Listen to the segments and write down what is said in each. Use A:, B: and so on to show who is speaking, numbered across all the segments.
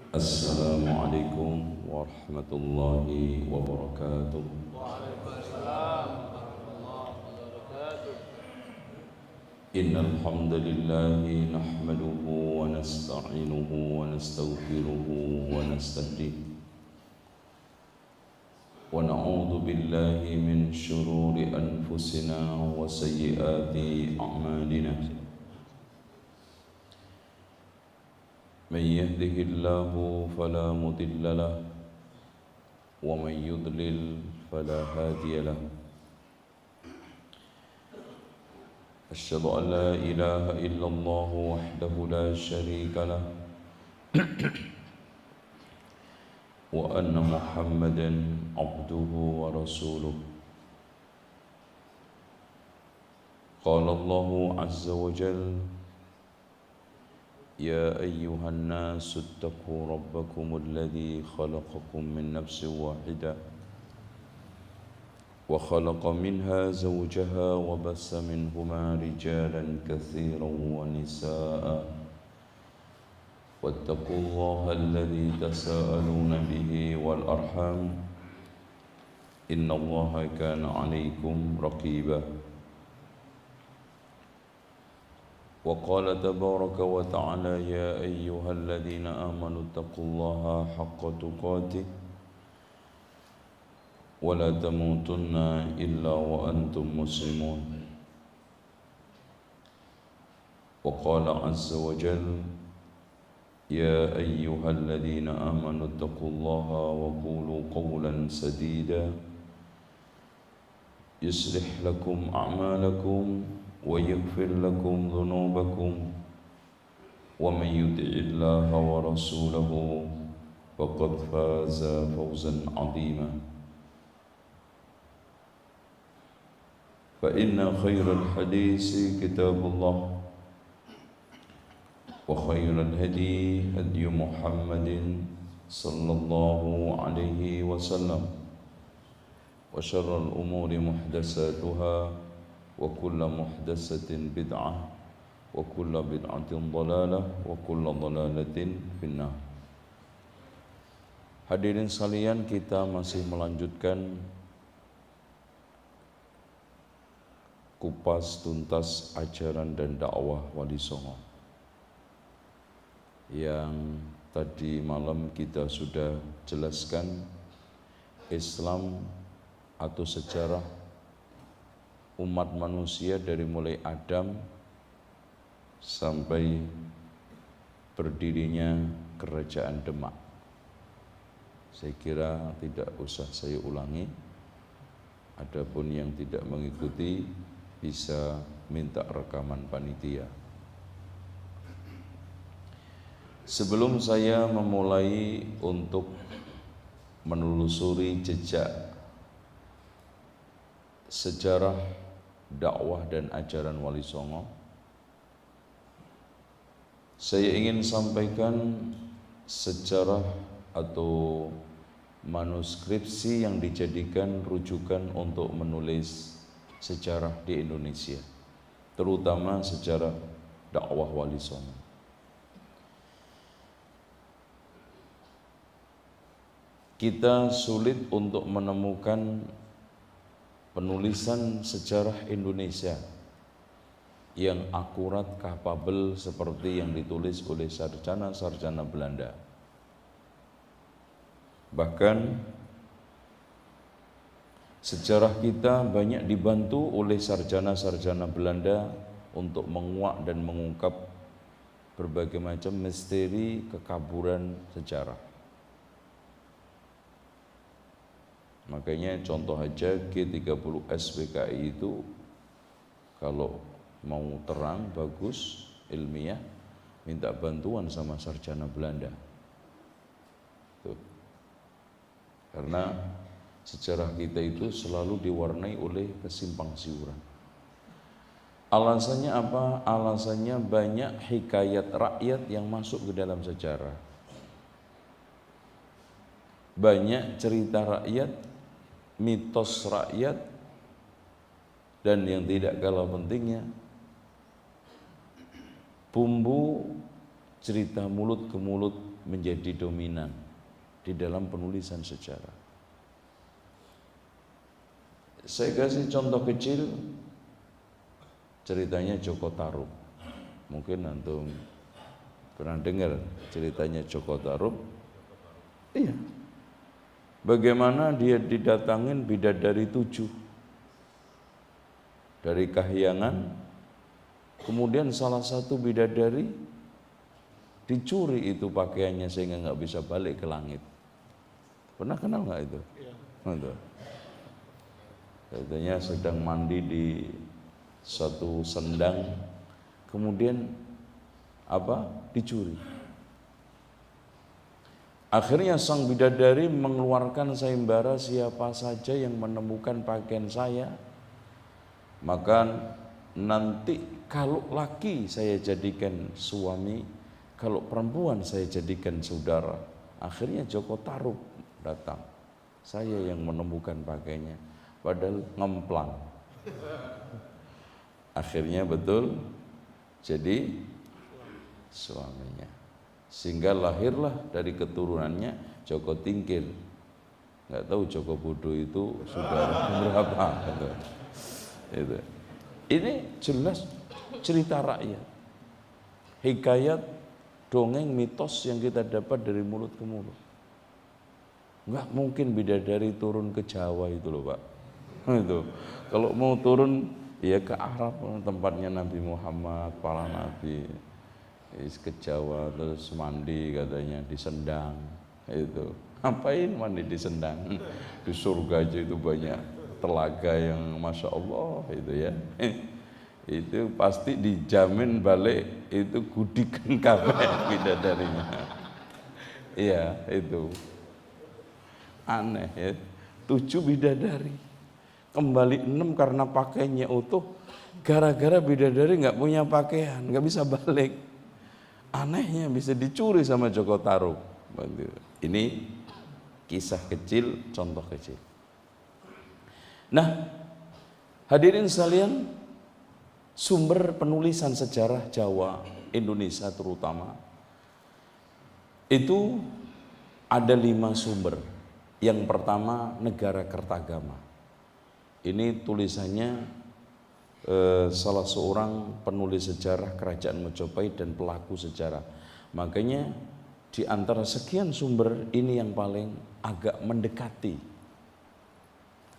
A: Assalamualaikum warahmatullahi wabarakatuh.
B: Waalaikumsalam warahmatullahi wabarakatuh.
A: Innal hamdalillahi nahmaduhu wa nasta'inuhu wa nastaghfiruhu wa nastahdihi wa na'udzu billahi min shururi anfusina wa sayyiati a'malina. من يهده الله فلا مضل له ومن يضلل فلا هادي له أشهد أن لا إله إلا الله وحده لا شريك له وأن محمدا عبده ورسوله قال الله عز وجل يا أيها الناس اتقوا ربكم الذي خلقكم من نفس واحدة وخلق منها زوجها وبث منهما رجالا كثيرا ونساء واتقوا الله الذي تساءلون به والأرحام إن الله كان عليكم رقيبا وقال تبارك وتعالى يا أيها الذين آمنوا اتقوا الله حق تقاته ولا تموتن إلا وأنتم مسلمون وقال عز وجل يا أيها الذين آمنوا اتقوا الله وقولوا قولا سديدا يصلح لكم أعمالكم ويغفر لكم ذنوبكم ومن يطع الله ورسوله فقد فاز فوزا عظيما فإن خير الحديث كتاب الله وخير الهدي هدي محمد صلى الله عليه وسلم وشر الأمور محدثاتها وكل محدثة بدعة وكل بدعة ضلالة وكل ضلالة في النار. Hadirin sekalian, kita masih melanjutkan kupas tuntas ajaran dan dakwah Wali Songo yang tadi malam kita sudah jelaskan Islam atau sejarah umat manusia dari mulai Adam sampai berdirinya kerajaan Demak. Saya kira tidak usah saya ulangi. Adapun yang tidak mengikuti bisa minta rekaman panitia. Sebelum saya memulai untuk menelusuri jejak sejarah dakwah dan ajaran Wali Songo, saya ingin sampaikan sejarah atau manuskripsi yang dijadikan rujukan untuk menulis sejarah di Indonesia, terutama sejarah dakwah Wali Songo. Kita sulit untuk menemukan penulisan sejarah Indonesia yang akurat, kapabel seperti yang ditulis oleh sarjana-sarjana Belanda. Bahkan sejarah kita banyak dibantu oleh sarjana-sarjana Belanda untuk menguak dan mengungkap berbagai macam misteri kekaburan sejarah. Makanya contoh aja G30S PKI itu kalau mau terang, bagus, ilmiah, minta bantuan sama sarjana Belanda. Tuh. Karena sejarah kita itu selalu diwarnai oleh kesimpang siuran. Alasannya apa? Alasannya banyak hikayat rakyat yang masuk ke dalam sejarah. Banyak cerita rakyat, mitos rakyat, dan yang tidak kalah pentingnya bumbu cerita mulut ke mulut menjadi dominan di dalam penulisan sejarah. Saya kasih contoh kecil, ceritanya Joko Tarub. Mungkin antum pernah dengar ceritanya Joko Tarub? Iya. Bagaimana dia didatangin bidadari 7 dari Kahyangan, kemudian salah satu bidadari dicuri itu pakaiannya sehingga nggak bisa balik ke langit. Pernah kenal nggak itu? Iya. Katanya sedang mandi di suatu sendang, kemudian dicuri. Akhirnya sang bidadari mengeluarkan sayembara, siapa saja yang menemukan pakaian saya, maka nanti kalau laki saya jadikan suami, kalau perempuan saya jadikan saudara. Akhirnya Joko Tarub datang, saya yang menemukan pakaiannya, padahal ngemplang. Akhirnya betul jadi suaminya, sehingga lahirlah dari keturunannya Joko Tingkir. Nggak tahu Joko Bodo itu saudara berapa gitu. Itu. Ini jelas cerita rakyat, hikayat, dongeng, mitos yang kita dapat dari mulut ke mulut. Nggak mungkin bidadari turun ke Jawa itu loh Pak. Itu kalau mau turun ya ke Arab, tempatnya Nabi Muhammad, para nabi. Ke Jawa terus mandi katanya di Sendang. Itu ngapain mandi di Sendang? Di surga aja itu banyak telaga yang Masya Allah itu ya. Itu pasti dijamin balik itu gudikan kabeh bidadarinya. Iya itu aneh ya. 7 bidadari kembali 6 karena pakaiannya utuh, gara-gara bidadari nggak punya pakaian, nggak bisa balik. Anehnya bisa dicuri sama Joko Tarub. Ini kisah kecil, contoh kecil. Nah, hadirin sekalian, sumber penulisan sejarah Jawa, Indonesia terutama, itu ada 5 sumber. Yang pertama, Negara Kertagama. Ini tulisannya salah seorang penulis sejarah Kerajaan Majapahit dan pelaku sejarah. Makanya di antara sekian sumber ini yang paling agak mendekati,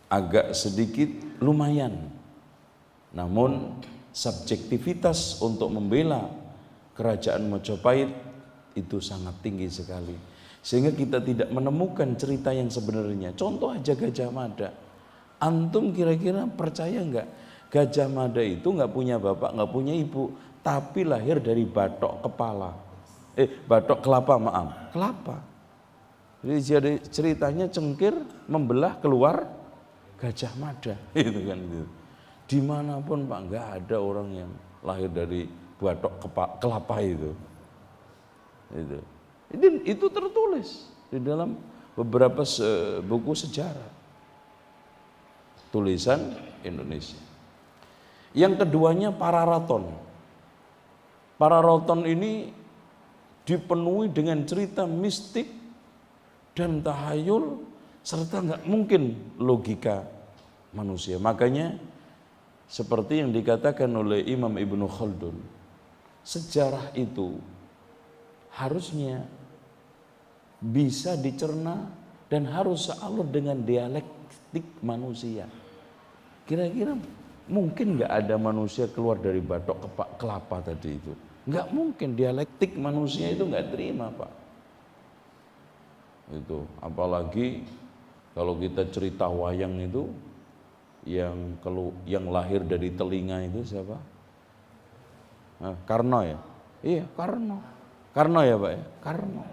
A: agak sedikit lumayan. Namun subjektivitas untuk membela Kerajaan Majapahit itu sangat tinggi sekali, sehingga kita tidak menemukan cerita yang sebenarnya. Contoh aja Gajah Mada. Antum kira-kira percaya enggak Gajah Mada itu nggak punya bapak, nggak punya ibu, tapi lahir dari batok kelapa. Jadi ceritanya cengkir membelah keluar Gajah Mada, itu kan gitu. Dimanapun Pak, nggak ada orang yang lahir dari batok kelapa itu. Itu tertulis di dalam beberapa buku sejarah tulisan Indonesia. Yang keduanya Pararaton. Pararaton ini dipenuhi dengan cerita mistik dan tahayul serta nggak mungkin logika manusia. Makanya seperti yang dikatakan oleh Imam Ibnu Khaldun, sejarah itu harusnya bisa dicerna dan harus sealur dengan dialektik manusia. Kira-kira mungkin nggak ada manusia keluar dari batok kelapa tadi itu? Nggak mungkin, dialektik manusia itu nggak terima Pak. Itu apalagi kalau kita cerita wayang itu yang lahir dari telinga itu siapa? Karno ya? Iya Karno. Karno ya Pak ya? Karno.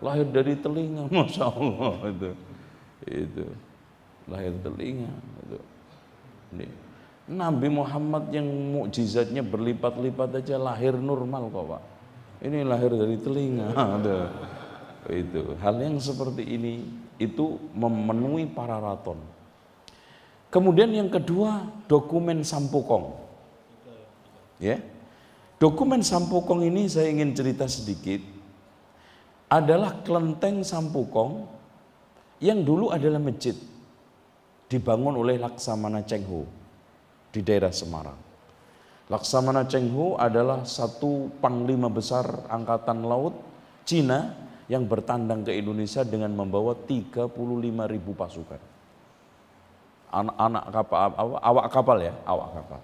A: Lahir dari telinga, Masya Allah itu lahir telinga itu. Ini Nabi Muhammad yang mukjizatnya berlipat-lipat aja lahir normal kok Pak. Ini lahir dari telinga. Itu hal yang seperti ini itu memenuhi Pararaton. Kemudian yang kedua, dokumen Sampokong. Ya. Dokumen Sampokong ini saya ingin cerita sedikit. adalah kelenteng Sampukong yang dulu adalah masjid, dibangun oleh Laksamana Cheng Ho di daerah Semarang. Laksamana Cheng Ho adalah satu panglima besar angkatan laut Cina yang bertandang ke Indonesia dengan membawa 35.000 pasukan. Anak kapal, awak kapal ya, awak kapal.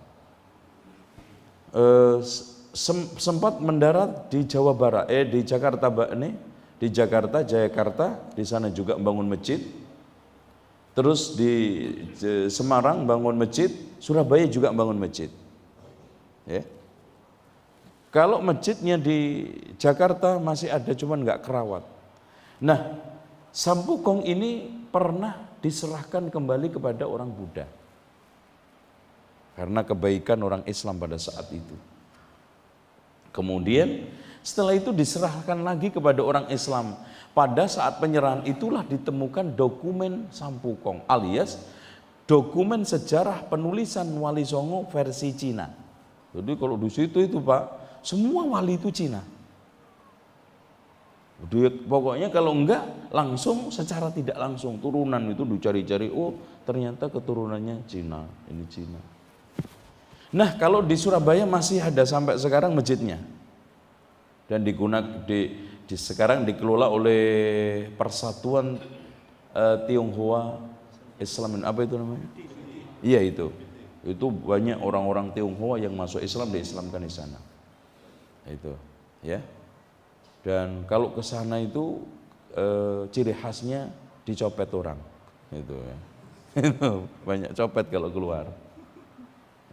A: Sempat mendarat di Jawa Barat, di Jakarta di Jakarta, Jayakarta, di sana juga bangun masjid. Terus di Semarang bangun masjid, Surabaya juga bangun masjid. Ya. Kalau masjidnya di Jakarta masih ada, cuman nggak kerawat. Nah, Sampukong ini pernah diserahkan kembali kepada orang Buddha karena kebaikan orang Islam pada saat itu. Kemudian setelah itu diserahkan lagi kepada orang Islam. Pada saat penyerahan itulah ditemukan dokumen Sampukong alias dokumen sejarah penulisan Wali Songo versi Cina. Jadi kalau di situ itu Pak, semua wali itu Cina. Pokoknya kalau enggak langsung secara tidak langsung turunan itu dicari-cari, oh ternyata keturunannya Cina, ini Cina. Nah kalau di Surabaya masih ada sampai sekarang masjidnya. Dan sekarang dikelola oleh Persatuan Tionghoa Islam, apa itu namanya? Iya itu banyak orang-orang Tionghoa yang masuk Islam, diislamkan di sana. Itu, ya. Dan kalau ke sana itu ciri khasnya dicopet orang, itu ya. Itu banyak copet kalau keluar.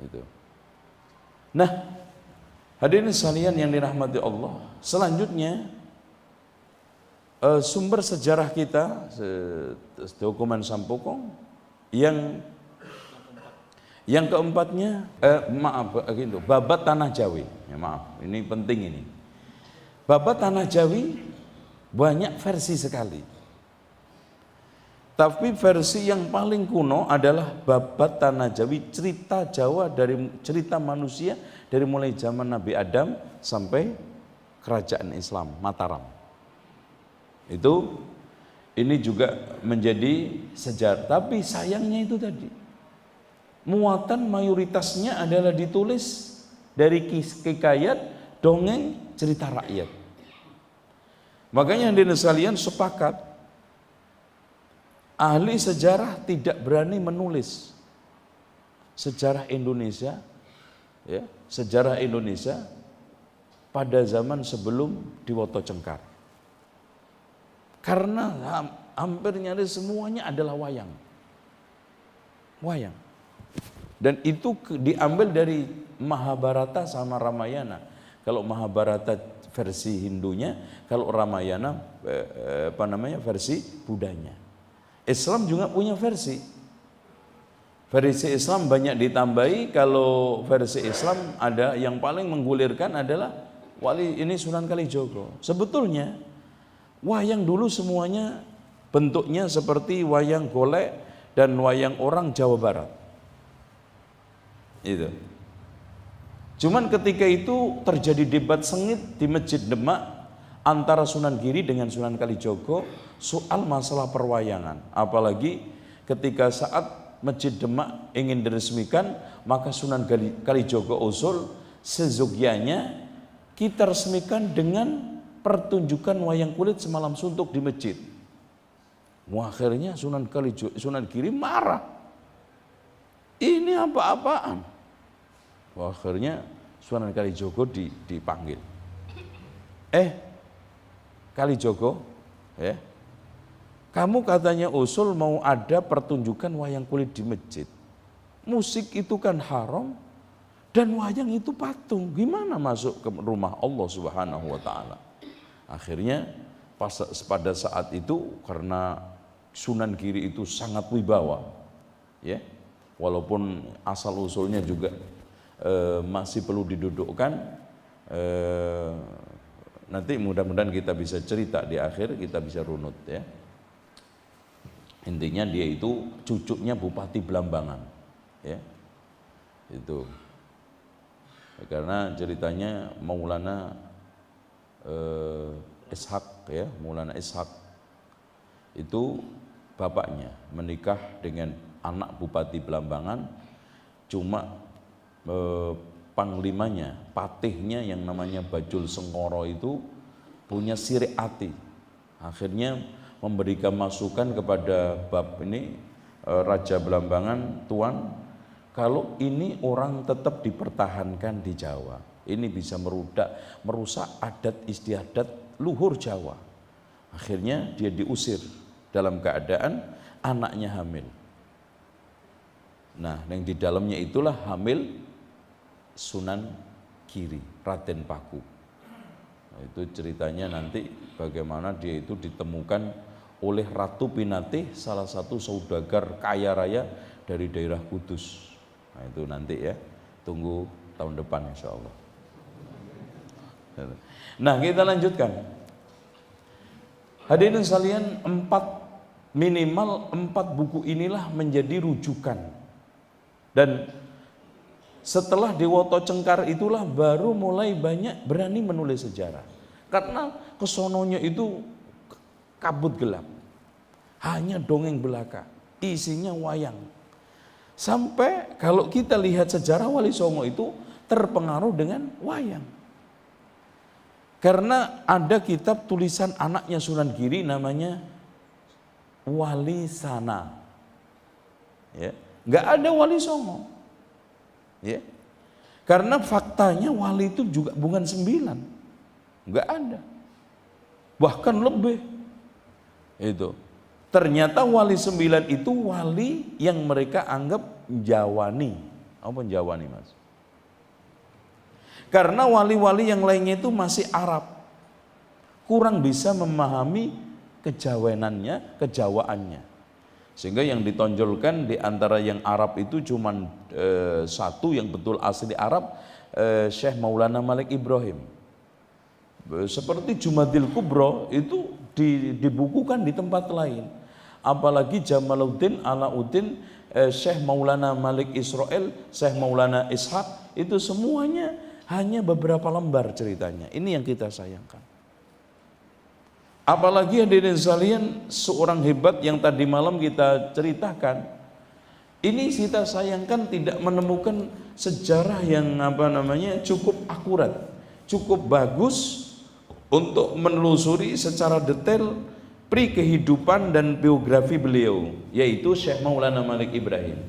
A: Itu. Nah, hadirin sekalian yang dirahmati Allah, selanjutnya sumber sejarah kita dokumen Sampukong yang keempatnya Babat Tanah Jawi. Ya, maaf, ini penting ini. Babat Tanah Jawi banyak versi sekali. Tapi versi yang paling kuno adalah Babat Tanah Jawi, cerita Jawa dari cerita manusia dari mulai zaman Nabi Adam sampai kerajaan Islam Mataram. Ini juga menjadi sejarah. Tapi sayangnya itu tadi, muatan mayoritasnya adalah ditulis dari hikayat, dongeng, cerita rakyat. Makanya hadirin sekalian sepakat, ahli sejarah tidak berani menulis sejarah Indonesia, ya, sejarah Indonesia pada zaman sebelum Diwoto Cengkar. Karena hampir nyaris semuanya adalah wayang. Wayang. Dan itu diambil dari Mahabharata sama Ramayana. Kalau Mahabharata versi Hindunya, kalau Ramayana versi Buddhanya. Islam juga punya versi. Versi Islam banyak ditambahi. Kalau versi Islam ada yang paling menggulirkan adalah wali ini Sunan Kalijogo. Sebetulnya wayang dulu semuanya bentuknya seperti wayang golek dan wayang orang Jawa Barat. Itu. Cuman ketika itu terjadi debat sengit di Masjid Demak antara Sunan Giri dengan Sunan Kalijogo soal masalah perwayangan. Apalagi ketika saat Masjid Demak ingin diresmikan, maka Sunan Kalijogo usul sezogyanya kita resmikan dengan pertunjukan wayang kulit semalam suntuk di masjid. Akhirnya Sunan Giri marah. Ini apa-apaan? Akhirnya Sunan Kalijogo dipanggil. Kalijogo, ya, kamu katanya usul mau ada pertunjukan wayang kulit di masjid. Musik itu kan haram dan wayang itu patung. Gimana masuk ke rumah Allah Subhanahu wa taala? Akhirnya pada saat itu karena Sunan Giri itu sangat wibawa, ya, walaupun asal usulnya juga masih perlu didudukkan. Nanti mudah-mudahan kita bisa cerita di akhir, kita bisa runut, ya. Intinya dia itu cucunya Bupati Blambangan, ya. Itu karena ceritanya Maulana Ishaq ya, Maulana Ishaq itu bapaknya menikah dengan anak Bupati Belambangan, cuma panglimanya, patihnya yang namanya Bajul Sengkoro itu punya sirik hati. Akhirnya memberikan masukan kepada bab ini Raja Belambangan, Tuan, kalau ini orang tetap dipertahankan di Jawa, ini bisa merusak adat istiadat luhur Jawa. Akhirnya dia diusir dalam keadaan anaknya hamil. Nah, yang di dalamnya itulah hamil Sunan Giri, Raden Paku. Nah, itu ceritanya nanti bagaimana dia itu ditemukan oleh Ratu Pinatih, salah satu saudagar kaya raya dari daerah Kudus. Nah, itu nanti ya, tunggu tahun depan insya Allah. Nah, kita lanjutkan. Hadirin sekalian, minimal 4 buku inilah menjadi rujukan. Dan setelah Dewoto Cengkar itulah baru mulai banyak berani menulis sejarah. Karena kesononya itu kabut gelap, hanya dongeng belaka, isinya wayang. Sampai kalau kita lihat sejarah Wali Songo itu terpengaruh dengan wayang. Karena ada kitab tulisan anaknya Sunan Giri namanya Wali Sana. Ya, nggak ada Wali Songo. Ya. Karena faktanya wali itu juga bukan 9. Nggak ada. Bahkan lebih. Itu. Ternyata wali 9 itu wali yang mereka anggap Jawani. Apa Jawani, Mas? Karena wali-wali yang lainnya itu masih Arab. Kurang bisa memahami kejawenannya, kejawaannya. Sehingga yang ditonjolkan di antara yang Arab itu cuma satu yang betul asli Arab, Syekh Maulana Malik Ibrahim. Seperti Jumadil Kubro itu dibukukan di tempat lain. Apalagi Jamaluddin, Alauddin, Syekh Maulana Malik Israel, Syekh Maulana Ishaq, itu semuanya hanya beberapa lembar ceritanya. Ini yang kita sayangkan. Apalagi hadirin sekalian, seorang hebat yang tadi malam kita ceritakan, ini kita sayangkan tidak menemukan sejarah yang cukup akurat, cukup bagus untuk menelusuri secara detail pri kehidupan dan biografi beliau, yaitu Syekh Maulana Malik Ibrahim.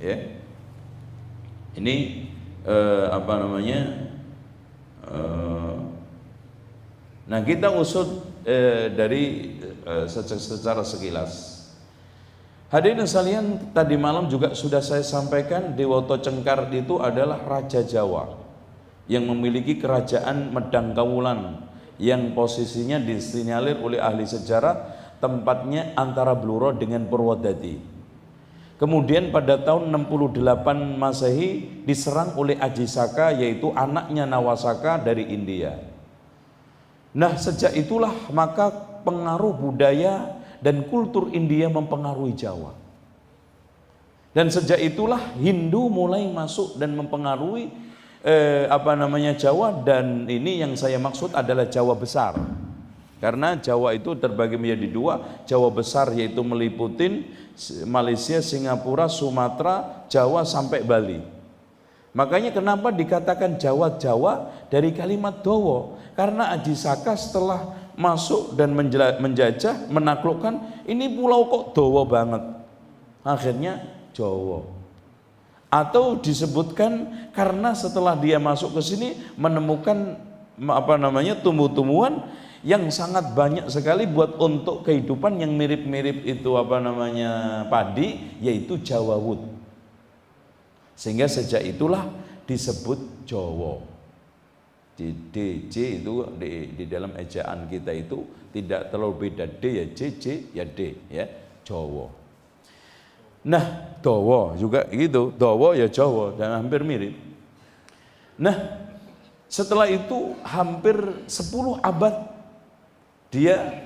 A: Ya, ini nah, kita usut dari secara sekilas. Hadirin sekalian, tadi malam juga sudah saya sampaikan Dewoto Cengkar itu adalah Raja Jawa yang memiliki kerajaan Medang Kawulan yang posisinya disinyalir oleh ahli sejarah tempatnya antara Bluro dengan Purwodadi. Kemudian pada tahun 68 Masehi diserang oleh Aji Saka, yaitu anaknya Nawasaka dari India. Nah, sejak itulah maka pengaruh budaya dan kultur India mempengaruhi Jawa. Dan sejak itulah Hindu mulai masuk dan mempengaruhi Jawa, dan ini yang saya maksud adalah Jawa besar. Karena Jawa itu terbagi menjadi 2, Jawa besar yaitu meliputi Malaysia, Singapura, Sumatera, Jawa sampai Bali. Makanya kenapa dikatakan Jawa dari kalimat Dowo? Karena Aji Saka setelah masuk dan menjajah, menaklukkan, ini pulau kok Dowo banget. Akhirnya Jawa. Atau disebutkan karena setelah dia masuk ke sini menemukan tumbuh-tumbuhan yang sangat banyak sekali buat untuk kehidupan yang mirip-mirip itu padi, yaitu Jawa Wood. Sehingga sejak itulah disebut Jawa. Di DJ itu di dalam ejaan kita itu tidak terlalu beda, D ya J ya D ya, Jawa. Nah, Dawa juga gitu, Dawa ya Jawa, dan hampir mirip. Nah, setelah itu hampir 10 abad dia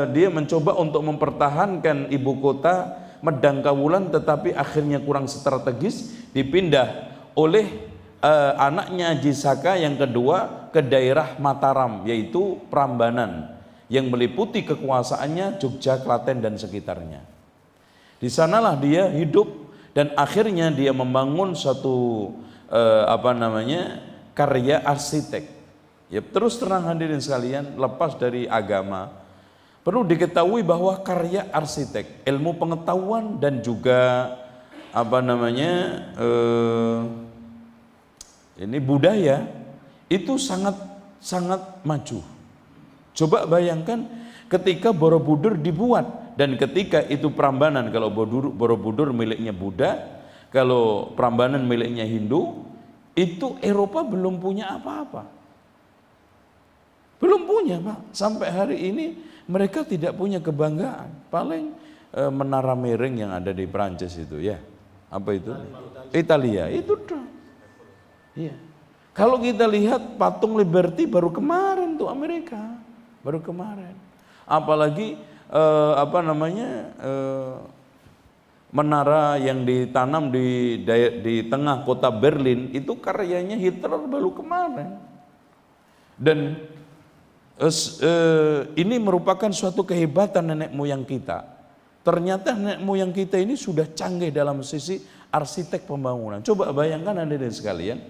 A: dia mencoba untuk mempertahankan ibu kota Medang Kawulan, tetapi akhirnya kurang strategis, dipindah oleh anaknya Aji Saka yang kedua, ke daerah Mataram, yaitu Prambanan, yang meliputi kekuasaannya Jogja, Klaten dan sekitarnya. Di sanalah dia hidup dan akhirnya dia membangun suatu karya arsitek. Ya, terus terang hadirin sekalian, lepas dari agama, perlu diketahui bahwa karya arsitek, ilmu pengetahuan dan juga ini budaya itu sangat maju. Coba bayangkan ketika Borobudur dibuat, dan ketika itu Prambanan, kalau Borobudur miliknya Buddha, kalau Prambanan miliknya Hindu, itu Eropa belum punya apa-apa. Belum punya, Pak. Sampai hari ini mereka tidak punya kebanggaan. Paling menara miring yang ada di Prancis itu, ya. Apa itu? Italia. Itu dong. Iya. Kalau kita lihat patung Liberty baru kemarin tuh Amerika. Baru kemarin. Apalagi menara yang ditanam di tengah kota Berlin itu karyanya Hitler baru kemarin. Dan ini merupakan suatu kehebatan nenek moyang kita. Ternyata nenek moyang kita ini sudah canggih dalam sisi arsitek pembangunan. Coba bayangkan hadirin sekalian,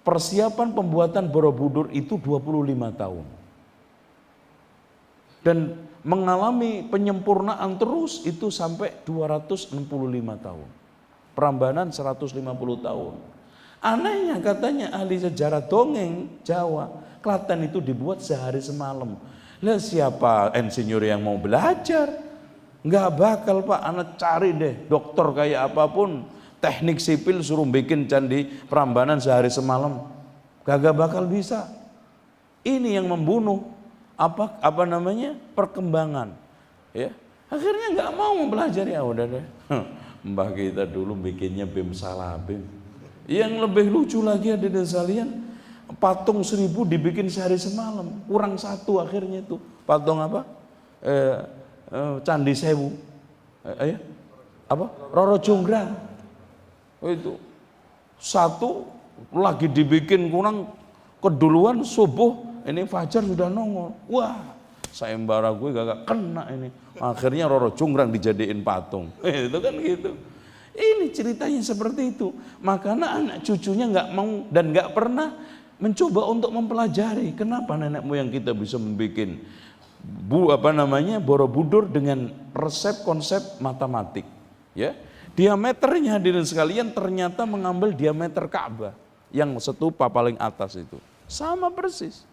A: persiapan pembuatan Borobudur itu 25 tahun. Dan mengalami penyempurnaan terus itu sampai 265 tahun. Prambanan 150 tahun. Anehnya katanya ahli sejarah dongeng Jawa, Klaten itu dibuat sehari semalam. Lah siapa insinyur yang mau belajar? Nggak bakal, Pak. Anak cari deh dokter kayak apapun, teknik sipil suruh bikin candi Prambanan sehari semalam, kagak bakal bisa. Ini yang membunuh perkembangan, ya. Akhirnya nggak mau mempelajari. Ya udah deh, mbah kita dulu bikinnya bim salah bim. Yang lebih lucu lagi ada di sekalian, patung 1000 dibikin sehari semalam, kurang satu akhirnya itu patung Candi Sewu, Roro Jonggrang. Itu satu lagi dibikin kurang, keduluan subuh ini fajar sudah nongol. Wah, sayembara gue gak kena ini. Akhirnya Roro Jonggrang dijadiin patung. Itu kan gitu. Ini ceritanya seperti itu. Makanya anak cucunya nggak mau dan nggak pernah mencoba untuk mempelajari kenapa nenek moyang kita bisa membuat Borobudur dengan resep konsep matematik. Ya, diameternya hadirin sekalian ternyata mengambil diameter Ka'bah yang stupa paling atas itu sama persis.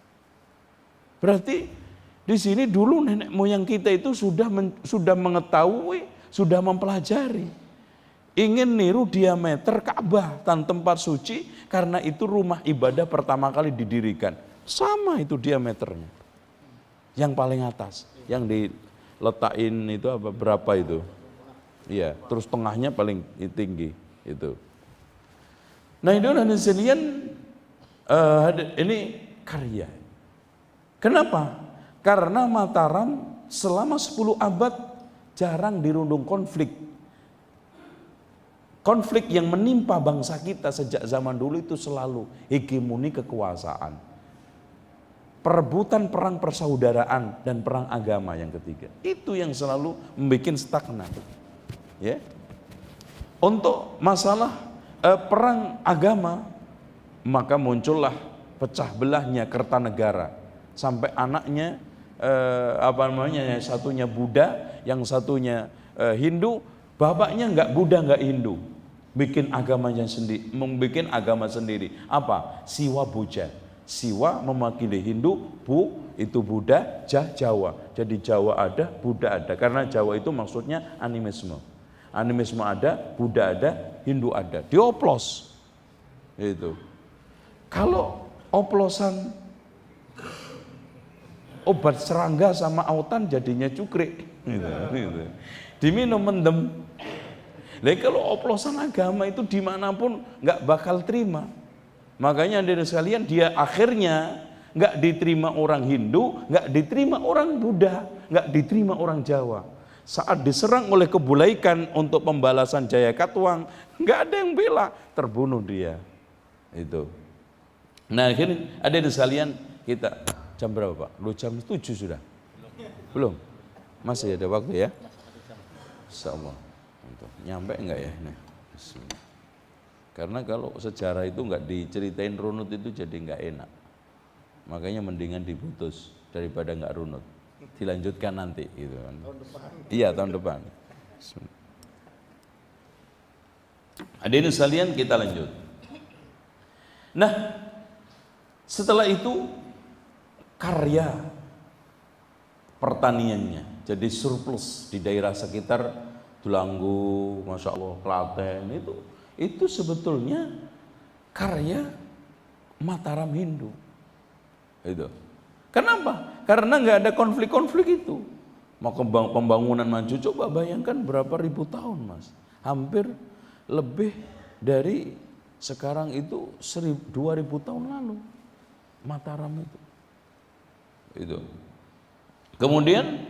A: Berarti di sini dulu nenek moyang kita itu sudah mengetahui, sudah mempelajari. Ingin niru diameter Ka'bah dan tempat suci karena itu rumah ibadah pertama kali didirikan. Sama itu diameternya. Yang paling atas, yang diletakin itu berapa itu? Iya, terus tengahnya paling tinggi itu. Nah, itu ini karya. Kenapa? Karena Mataram selama 10 abad jarang dirundung konflik. Konflik yang menimpa bangsa kita sejak zaman dulu itu selalu hegemoni kekuasaan. Perebutan perang persaudaraan dan perang agama yang ketiga. Itu yang selalu membuat stagnan. Ya. Untuk masalah perang agama, maka muncullah pecah belahnya Kertanegara. Sampai anaknya yang satunya Buddha, yang satunya Hindu, bapaknya enggak Buddha enggak Hindu. Bikin agamanya sendiri, membikin agama sendiri. Apa? Siwa Buddha. Siwa mewakili Hindu, Bu itu Buddha, Jawa. Jadi Jawa ada, Buddha ada. Karena Jawa itu maksudnya animisme. Animisme ada, Buddha ada, Hindu ada. Dioplos. Itu. Kalau oplosan obat serangga sama autan jadinya cukrik. Gitu. Diminum mendem. Nah, kalau oplosan agama itu dimanapun nggak bakal terima. Makanya dari sekalian dia akhirnya nggak diterima orang Hindu, nggak diterima orang Buddha, nggak diterima orang Jawa. Saat diserang oleh Kebulaikan untuk pembalasan Jayakatwang, nggak ada yang bela, terbunuh dia. Itu. Nah akhirnya ada di sekalian kita jam berapa Pak? Lu jam 7 sudah? Belum? Masih ada waktu ya? Insyaallah. Nyampe enggak ya? Nah, bismillah. Karena kalau sejarah itu enggak diceritain runut itu jadi enggak enak. Makanya mendingan diputus daripada enggak runut. Dilanjutkan nanti gitu kan. Tahun depan. Iya, tahun depan. Hadirin sekalian kita lanjut. Nah, setelah itu karya pertaniannya jadi surplus di daerah sekitar Tulanggu, Masya Allah, Klaten itu sebetulnya karya Mataram Hindu. Itu. Kenapa? Karena nggak ada konflik-konflik itu. Mau pembangunan maju, coba bayangkan berapa ribu tahun Mas. Hampir lebih dari sekarang itu 2000 tahun lalu. Mataram itu. Kemudian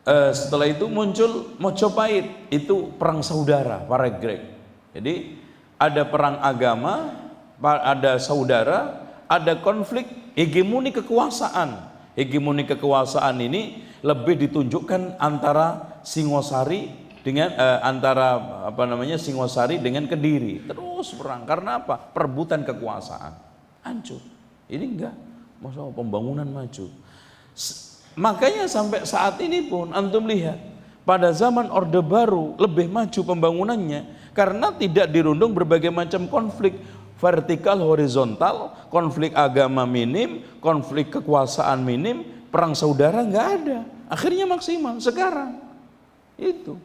A: setelah itu muncul Mojopahit, itu perang saudara para Grek. Jadi ada perang agama, ada saudara, ada konflik hegemoni kekuasaan. Hegemoni kekuasaan ini lebih ditunjukkan antara Singosari dengan Singosari dengan Kediri. Terus perang karena apa? Perebutan kekuasaan. Hancur. Ini enggak, masalah pembangunan maju. Makanya sampai saat ini pun antum lihat pada zaman Orde Baru lebih maju pembangunannya karena tidak dirundung berbagai macam konflik vertikal horizontal, konflik agama minim, konflik kekuasaan minim, perang saudara nggak ada. Akhirnya maksimal sekarang. Itu.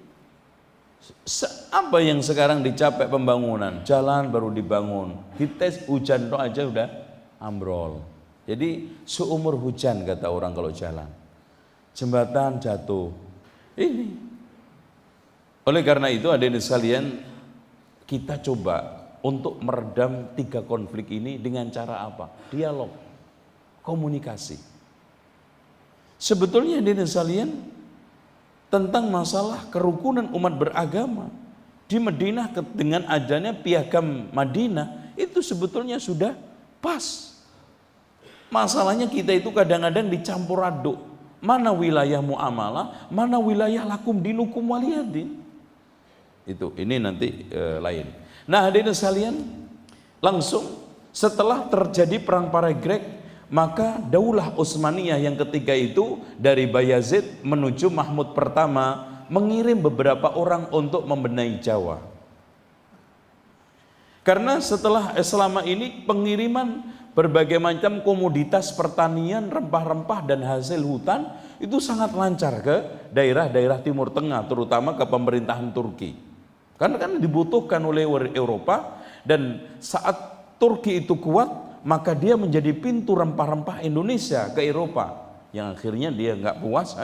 A: Apa yang sekarang dicapai pembangunan? Jalan baru dibangun. Dites hujan doa aja udah ambrol. Jadi seumur hujan kata orang kalau jalan. Jembatan jatuh. Ini. Oleh karena itu hadirin sekalian, kita coba untuk meredam 3 konflik ini dengan cara apa? Dialog, komunikasi. Sebetulnya hadirin sekalian, tentang masalah kerukunan umat beragama di Madinah dengan adanya piagam Madinah itu sebetulnya sudah pas. Masalahnya kita itu kadang-kadang dicampur aduk. Mana wilayah muamalah, mana wilayah lakum dinukum waliyadin. Itu, ini nanti lain. Nah hadirin sekalian, langsung setelah terjadi perang para Grek, maka Daulah Utsmaniyah yang ketiga itu dari Bayazid menuju Mahmud pertama mengirim beberapa orang untuk membenahi Jawa. Karena selama ini pengiriman berbagai macam komoditas pertanian, rempah-rempah dan hasil hutan itu sangat lancar ke daerah-daerah Timur Tengah, terutama ke pemerintahan Turki. Karena kan dibutuhkan oleh Eropa, dan saat Turki itu kuat, maka dia menjadi pintu rempah-rempah Indonesia ke Eropa. Yang akhirnya dia nggak puas,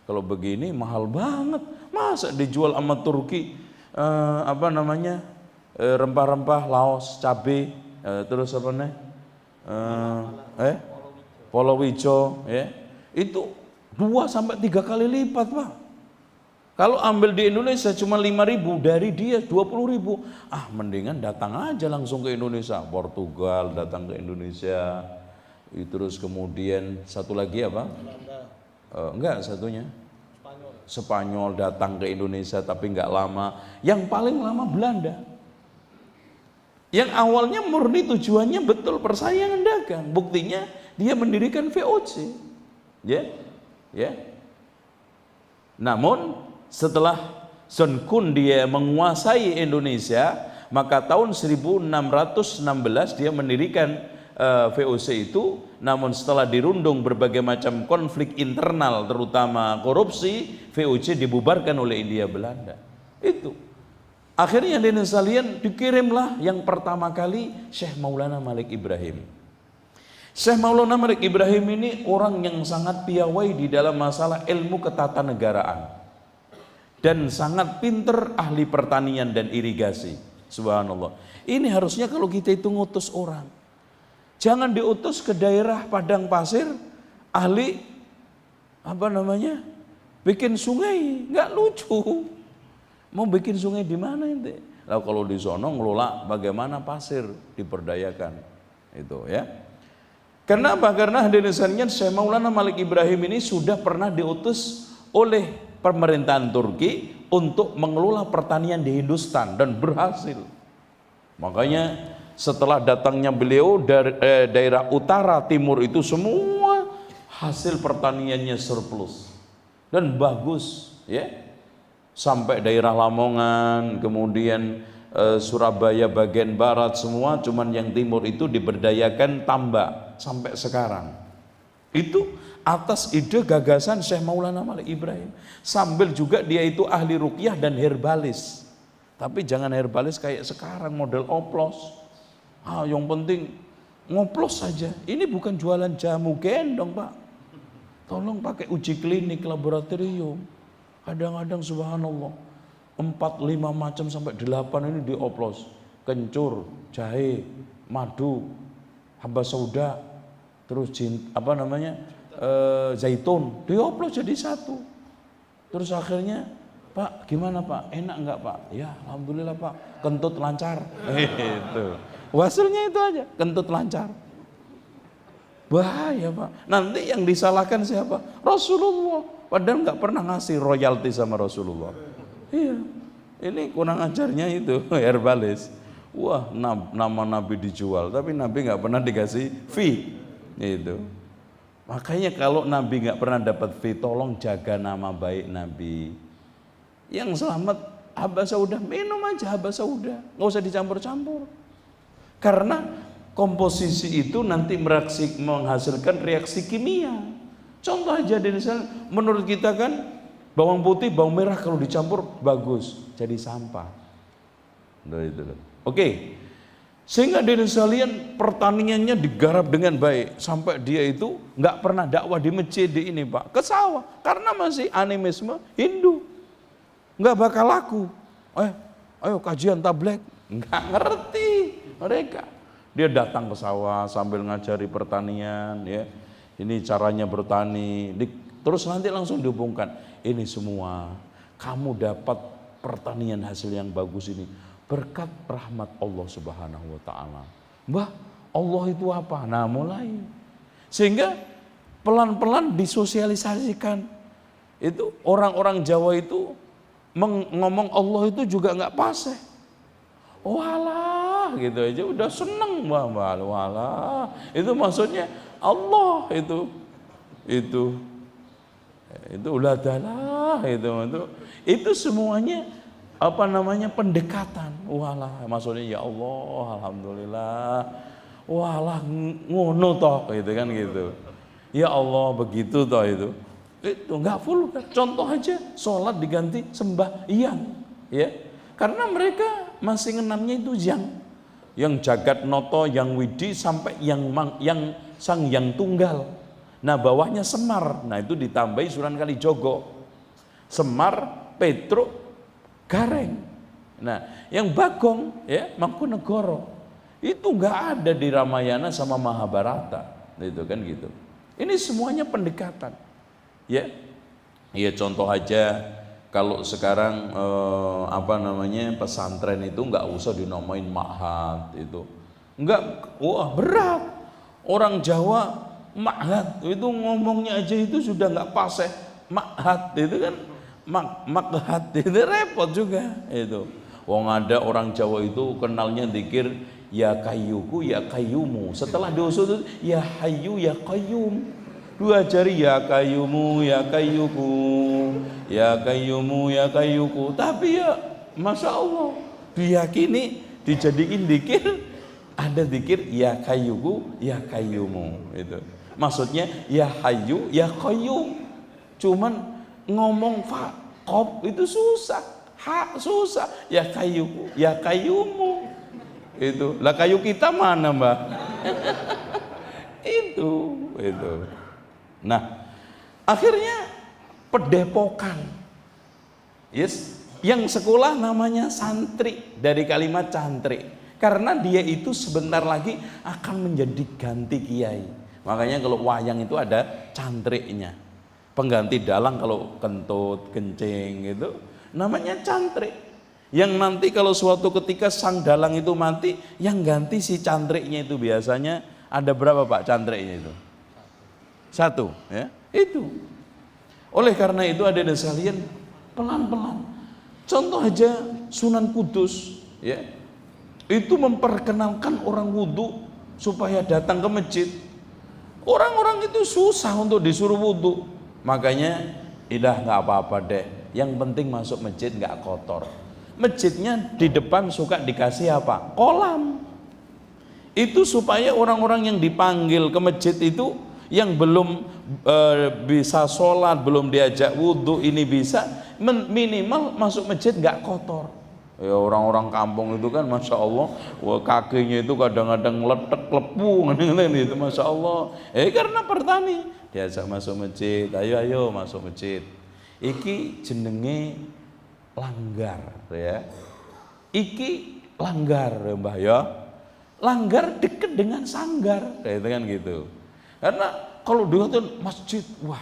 A: kalau begini mahal banget, masa dijual sama Turki rempah-rempah, laos, cabai, terus apa nih? Polowijo, ya, itu 2-3 kali lipat Pak. Kalau ambil di Indonesia cuma 5.000, dari dia 20.000. Mendingan datang aja langsung ke Indonesia. Portugal datang ke Indonesia. Terus kemudian satu lagi apa? Enggak, satunya Spanyol datang ke Indonesia tapi enggak lama. Yang paling lama Belanda. Yang awalnya murni tujuannya betul persaingan dagang. Buktinya dia mendirikan VOC. Ya. Namun setelah Sun Kun dia menguasai Indonesia, maka tahun 1616 dia mendirikan VOC itu. Namun setelah dirundung berbagai macam konflik internal, terutama korupsi, VOC dibubarkan oleh Hindia Belanda. Itu. Akhirnya hadirin sekalian, dikirimlah yang pertama kali Syekh Maulana Malik Ibrahim. Syekh Maulana Malik Ibrahim ini orang yang sangat piawai di dalam masalah ilmu ketatanegaraan dan sangat pinter ahli pertanian dan irigasi. Subhanallah. Ini harusnya kalau kita itu ngutus orang, jangan diutus ke daerah padang pasir ahli bikin sungai, nggak lucu. Mau bikin sungai di mana ente? Lalu kalau di sono ngelola bagaimana pasir diberdayakan. Itu ya. Karena apa? Karena hadirin sekalian, Syekh Maulana Malik Ibrahim ini sudah pernah diutus oleh pemerintahan Turki untuk mengelola pertanian di Hindustan dan berhasil. Makanya setelah datangnya beliau dari daerah utara timur itu semua hasil pertaniannya surplus dan bagus ya. Sampai daerah Lamongan, kemudian Surabaya bagian barat semua, cuman yang timur itu diberdayakan tambak sampai sekarang. Itu atas ide gagasan Syekh Maulana Malik Ibrahim. Sambil juga dia itu ahli ruqyah dan herbalis. Tapi jangan herbalis kayak sekarang model oplos. Yang penting ngoplos saja. Ini bukan jualan jamu gendong, Pak. Tolong pakai uji klinik laboratorium. Kadang-kadang subhanallah 4-5 macam sampai 8 ini dioplos. Kencur, jahe, madu, haba sauda, terus zaitun, dioplos jadi satu. Terus akhirnya, Pak, gimana Pak? Enak enggak Pak? Ya, alhamdulillah Pak, kentut lancar. Itu. Hasilnya itu aja, kentut lancar. Bahaya Pak. Nanti yang disalahkan siapa? Rasulullah. Padahal nggak pernah ngasih royalti sama Rasulullah. Iya, ini kurang ajarnya itu herbalis. Wah, nama Nabi dijual, tapi Nabi nggak pernah dikasih fee. Itu. Makanya kalau Nabi nggak pernah dapat fee, tolong jaga nama baik Nabi. Yang selamat haba sauda, minum aja haba sauda, nggak usah dicampur-campur. Karena komposisi itu nanti menghasilkan reaksi kimia. Contoh aja di sana, menurut kita kan bawang putih, bawang merah kalau dicampur bagus, jadi sampah. Oke. Sehingga di sekalian pertaniannya digarap dengan baik sampai dia itu nggak pernah dakwah di masjid di ini Pak, ke sawah karena masih animisme Hindu, nggak bakal laku. Ayo kajian tabligh, nggak ngerti mereka. Dia datang ke sawah sambil ngajari pertanian, ya. Ini caranya bertani. Terus nanti langsung dihubungkan. Ini semua kamu dapat pertanian hasil yang bagus ini berkat rahmat Allah Subhanahu wa taala. Mbah, Allah itu apa? Nah, mulai. Sehingga pelan-pelan disosialisasikan. Itu orang-orang Jawa itu ngomong Allah itu juga nggak fasih. Walah, gitu aja udah seneng Mbah. Walah. Itu maksudnya Allah itu uladalah itu semuanya pendekatan. Walah, maksudnya ya Allah, alhamdulillah. Walah ngono toh gitu kan gitu. Ya Allah begitu toh itu enggak full kan. Contoh aja sholat diganti sembahyang, ya. Karena mereka masih ngenamnya itu yang jagat noto, yang widi sampai yang sang yang tunggal. Nah, bawahnya Semar. Nah, itu ditambahi Sunan Kalijogo. Semar, Petruk, Gareng. Nah, yang Bagong ya Mangkunegoro. Itu enggak ada di Ramayana sama Mahabharata. Itu kan gitu. Ini semuanya pendekatan. Ya. Ya contoh aja kalau sekarang pesantren itu enggak usah dinamain ma'had itu. Enggak, wah berat. Orang Jawa ma'had itu ngomongnya aja itu sudah enggak fasih. Ma'had itu kan makhad itu repot juga itu. Wong ada orang Jawa itu kenalnya zikir ya kayyuku ya kayyumu. Setelah diusut ya hayyu ya qayyum. Dua jari ya kayyumu ya kayyuku. Ya kayyumu ya kayyuku. Tapi ya Masya Allah diyakini dijadiin zikir. Ada zikir ya kayyuku ya kayyumu itu. Maksudnya ya hayyu ya qayyum. Cuman ngomong qaf itu susah. Susah. Ya kayyuku ya kayyumu. Itu. Lah kayu kita mana, Mbak? itu. Nah, akhirnya pedepokan. Yes, yang sekolah namanya santri dari kalimat cantri. Karena dia itu sebentar lagi akan menjadi ganti kiai. Makanya kalau wayang itu ada cantriknya. Pengganti dalang kalau kentut, kencing gitu namanya cantrik. Yang nanti kalau suatu ketika sang dalang itu mati, yang ganti si cantriknya itu biasanya ada berapa Pak cantriknya itu? 1, ya. Itu. Oleh karena itu hadirin sekalian, pelan-pelan. Contoh aja Sunan Kudus, ya. Itu memperkenalkan orang wudu supaya datang ke masjid. Orang-orang itu susah untuk disuruh wudu. Makanya, nggak apa-apa deh. Yang penting masuk masjid nggak kotor. Masjidnya di depan suka dikasih apa? Kolam. Itu supaya orang-orang yang dipanggil ke masjid itu yang belum bisa sholat, belum diajak wudhu, ini bisa minimal masuk masjid nggak kotor. Ya orang-orang kampung itu kan masya Allah, kakinya itu kadang-kadang letek lepu, gitu masya Allah. Karena pertani diajak masuk masjid, ayo masuk masjid. Iki jenenge langgar, ya. Iki langgar, ya Mbah ya. Langgar deket dengan sanggar, kayak kan gitu. Karena kalau dikatakan masjid, wah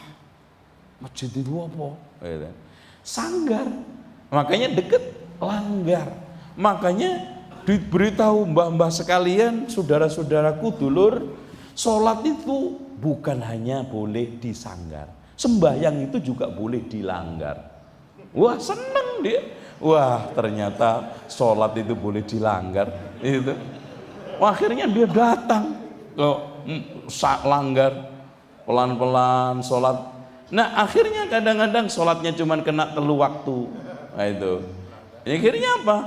A: masjid itu apa? Gitu. Sanggar, makanya deket langgar. Makanya diberitahu mbah-mbah sekalian, saudara-saudaraku, dulur, sholat itu bukan hanya boleh di sanggar, sembahyang itu juga boleh dilanggar. Wah seneng dia, wah ternyata sholat itu boleh dilanggar, itu. Akhirnya dia datang langgar pelan-pelan sholat. Nah akhirnya kadang-kadang sholatnya cuma kena 3 waktu. Nah itu akhirnya apa?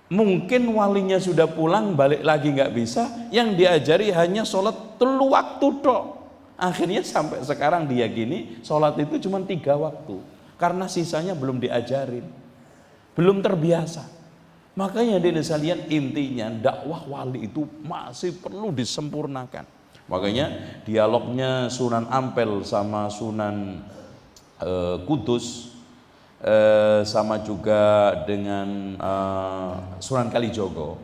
A: Mungkin walinya sudah pulang, balik lagi nggak bisa, yang diajari hanya sholat 3 waktu tok. Akhirnya sampai sekarang diyakini sholat itu cuma 3 waktu, karena sisanya belum diajarin, belum terbiasa. Makanya hadirin sekalian, intinya dakwah wali itu masih perlu disempurnakan. Makanya dialognya Sunan Ampel sama Sunan Kudus, sama juga dengan Sunan Kalijogo.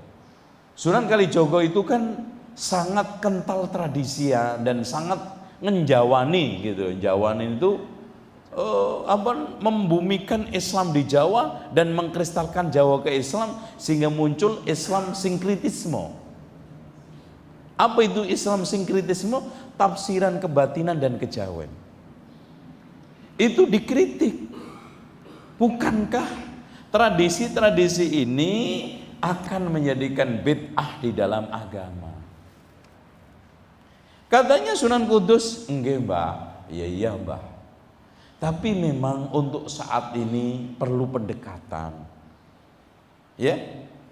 A: Sunan Kalijogo itu kan sangat kental tradisi ya, dan sangat ngenjawani gitu. Jawanin itu membumikan Islam di Jawa dan mengkristalkan Jawa ke Islam sehingga muncul Islam sinkritisme. Apa itu Islam sinkritisme? Tafsiran kebatinan dan kejawen. Itu dikritik. Bukankah tradisi-tradisi ini akan menjadikan bid'ah di dalam agama? Katanya Sunan Kudus, enggak Mbah, iya Mbah. Tapi memang untuk saat ini perlu pendekatan. Ya,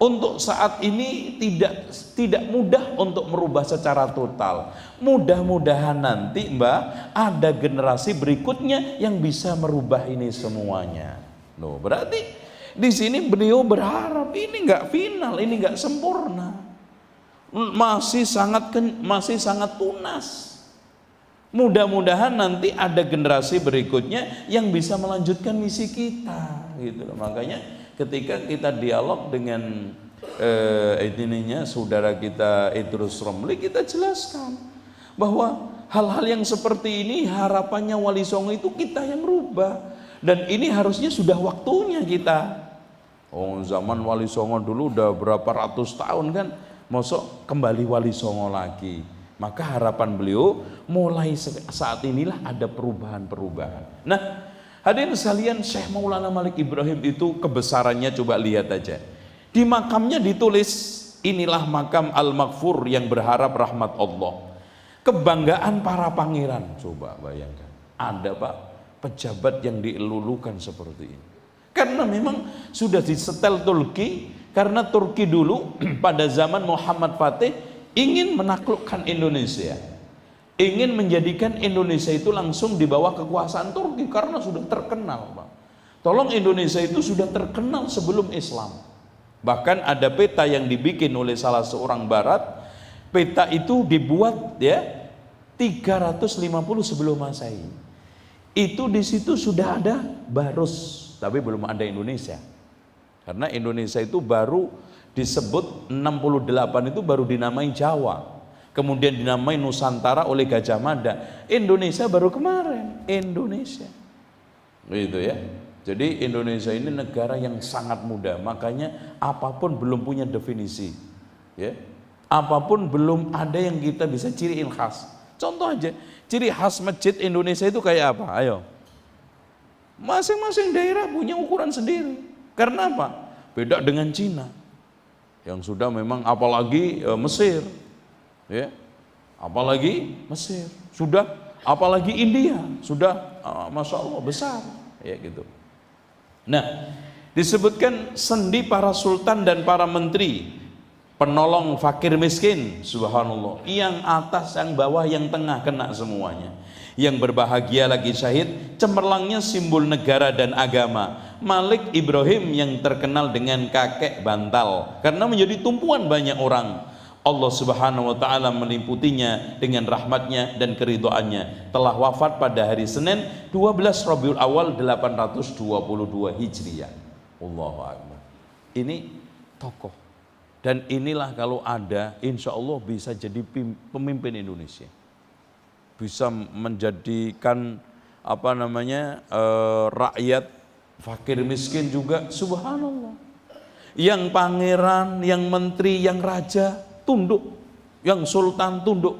A: untuk saat ini tidak mudah untuk merubah secara total. Mudah-mudahan nanti Mbak ada generasi berikutnya yang bisa merubah ini semuanya. Loh, berarti di sini beliau berharap ini enggak final, ini enggak sempurna. Masih sangat tunas. Mudah-mudahan nanti ada generasi berikutnya yang bisa melanjutkan misi kita, gitu loh. Makanya ketika kita dialog dengan saudara kita Idrus Romli, kita jelaskan bahwa hal-hal yang seperti ini harapannya Wali Songo itu kita yang rubah, dan ini harusnya sudah waktunya kita. Zaman Wali Songo dulu udah berapa ratus tahun kan, mosok kembali Wali Songo lagi. Maka harapan beliau mulai saat inilah ada perubahan-perubahan. Nah, hadirin sekalian, Syekh Maulana Malik Ibrahim itu kebesarannya coba lihat aja. Di makamnya ditulis, inilah makam Al-Maghfur yang berharap rahmat Allah. Kebanggaan para pangeran. Coba bayangkan, ada Pak pejabat yang dielulukan seperti ini. Karena memang sudah disetel Turki, karena Turki dulu pada zaman Muhammad Fatih ingin menaklukkan Indonesia, ingin menjadikan Indonesia itu langsung di bawah kekuasaan Turki karena sudah terkenal, Pak. Tolong, Indonesia itu sudah terkenal sebelum Islam. Bahkan ada peta yang dibikin oleh salah seorang Barat. Peta itu dibuat ya 350 sebelum Masehi. Itu di situ sudah ada Barus, tapi belum ada Indonesia. Karena Indonesia itu baru disebut 68 itu baru dinamai Jawa, kemudian dinamai Nusantara oleh Gajah Mada. Indonesia baru kemarin, Indonesia gitu ya. Jadi Indonesia ini negara yang sangat muda, makanya apapun belum punya definisi, ya. Apapun belum ada yang kita bisa ciriin khas. Contoh aja, ciri khas masjid Indonesia itu kayak apa? Ayo. Masing-masing daerah punya ukuran sendiri. Karena apa? Beda dengan Cina, yang sudah memang apalagi Mesir, ya. Apalagi Mesir, sudah apalagi India, sudah masya Allah besar, ya gitu. Nah, disebutkan sendi para sultan dan para menteri, penolong fakir miskin, subhanallah, yang atas, yang bawah, yang tengah kena semuanya. Yang berbahagia lagi syahid, cemerlangnya simbol negara dan agama, Malik Ibrahim yang terkenal dengan kakek bantal karena menjadi tumpuan banyak orang. Allah subhanahu wa ta'ala meliputinya dengan rahmatnya dan keridhaannya. Telah wafat pada hari Senin 12 Rabiul Awal 822 Hijriah. Allahu Akbar. Ini tokoh, dan inilah kalau ada insya Allah bisa jadi pemimpin Indonesia, bisa menjadikan rakyat fakir miskin juga subhanallah, yang pangeran, yang menteri, yang raja tunduk, yang sultan tunduk,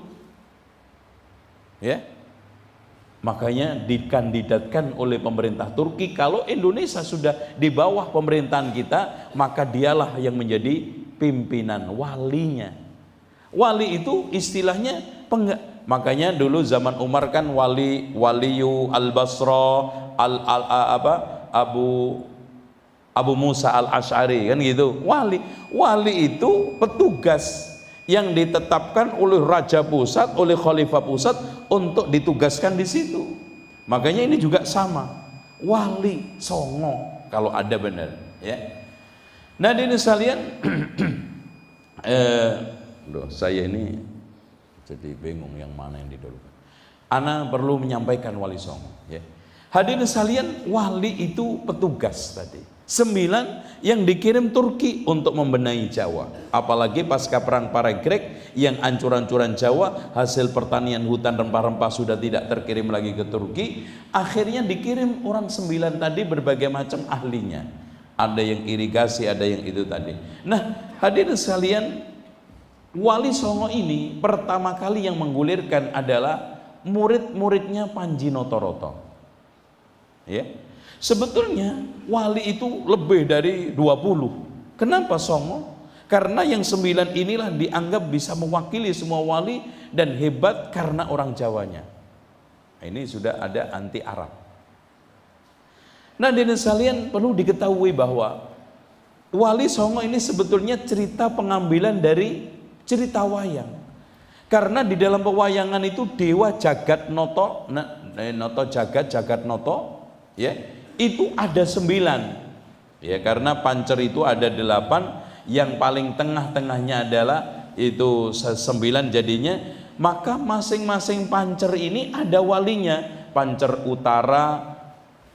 A: ya. Makanya dikandidatkan oleh pemerintah Turki, kalau Indonesia sudah di bawah pemerintahan kita, maka dialah yang menjadi pimpinan, walinya. Wali itu istilahnya makanya dulu zaman Umar kan waliyu al-Basra Abu Musa al-Asy'ari kan gitu. Wali itu petugas yang ditetapkan oleh raja pusat, oleh khalifah pusat untuk ditugaskan di situ. Makanya ini juga sama, wali songo kalau ada benar, ya. Nah, ini sekalian, saya ini jadi bingung yang mana yang didahulukan. Ana perlu menyampaikan wali songo, ya. Hadirin sekalian, wali itu petugas tadi. 9 yang dikirim Turki untuk membenahi Jawa, apalagi pasca perang Paragreg yang ancur-ancuran Jawa, hasil pertanian hutan rempah-rempah sudah tidak terkirim lagi ke Turki. Akhirnya dikirim orang 9 tadi, berbagai macam ahlinya, ada yang irigasi, ada yang itu tadi. Nah, hadirin sekalian, Wali Songo ini pertama kali yang menggulirkan adalah murid-muridnya Panji Notoroto, ya. Sebetulnya wali itu lebih dari 20. Kenapa Songo? Karena yang 9 inilah dianggap bisa mewakili semua wali dan hebat karena orang Jawanya. Ini sudah ada anti Arab. Nah, hadirin sekalian, perlu diketahui bahwa Wali Songo ini sebetulnya cerita pengambilan dari cerita wayang. Karena di dalam pewayangan itu dewa Jagat Noto, Jagat Noto, ya. Itu ada 9, ya, karena pancer itu ada 8, yang paling tengah-tengahnya adalah itu 9 jadinya. Maka masing-masing pancer ini ada walinya, pancer utara,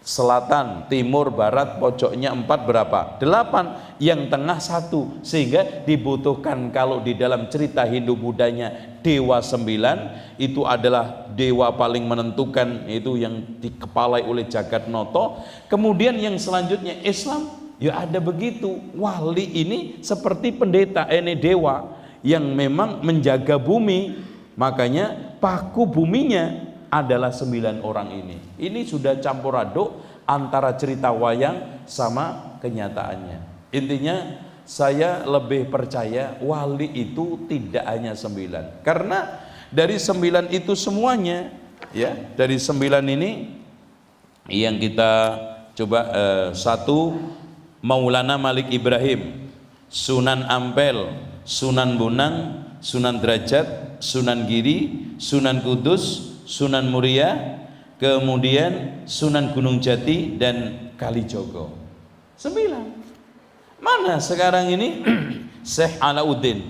A: selatan, timur, barat, pojoknya 4 berapa? 8, yang tengah 1, sehingga dibutuhkan kalau di dalam cerita Hindu Budanya dewa 9 itu adalah dewa paling menentukan, itu yang dikepalai oleh Jagat Noto. Kemudian yang selanjutnya Islam, ya ada begitu, wali ini seperti pendeta, ini dewa yang memang menjaga bumi, makanya paku buminya adalah 9 orang ini. Ini sudah campur aduk antara cerita wayang sama kenyataannya. Intinya saya lebih percaya wali itu tidak hanya 9, karena dari 9 itu semuanya, ya, dari 9 ini yang kita coba 1 Maulana Malik Ibrahim, Sunan Ampel, Sunan Bonang, Sunan Derajat, Sunan Giri, Sunan Kudus, Sunan Muria, kemudian Sunan Gunung Jati dan Kalijogo. 9. Mana sekarang ini Syekh Alauddin,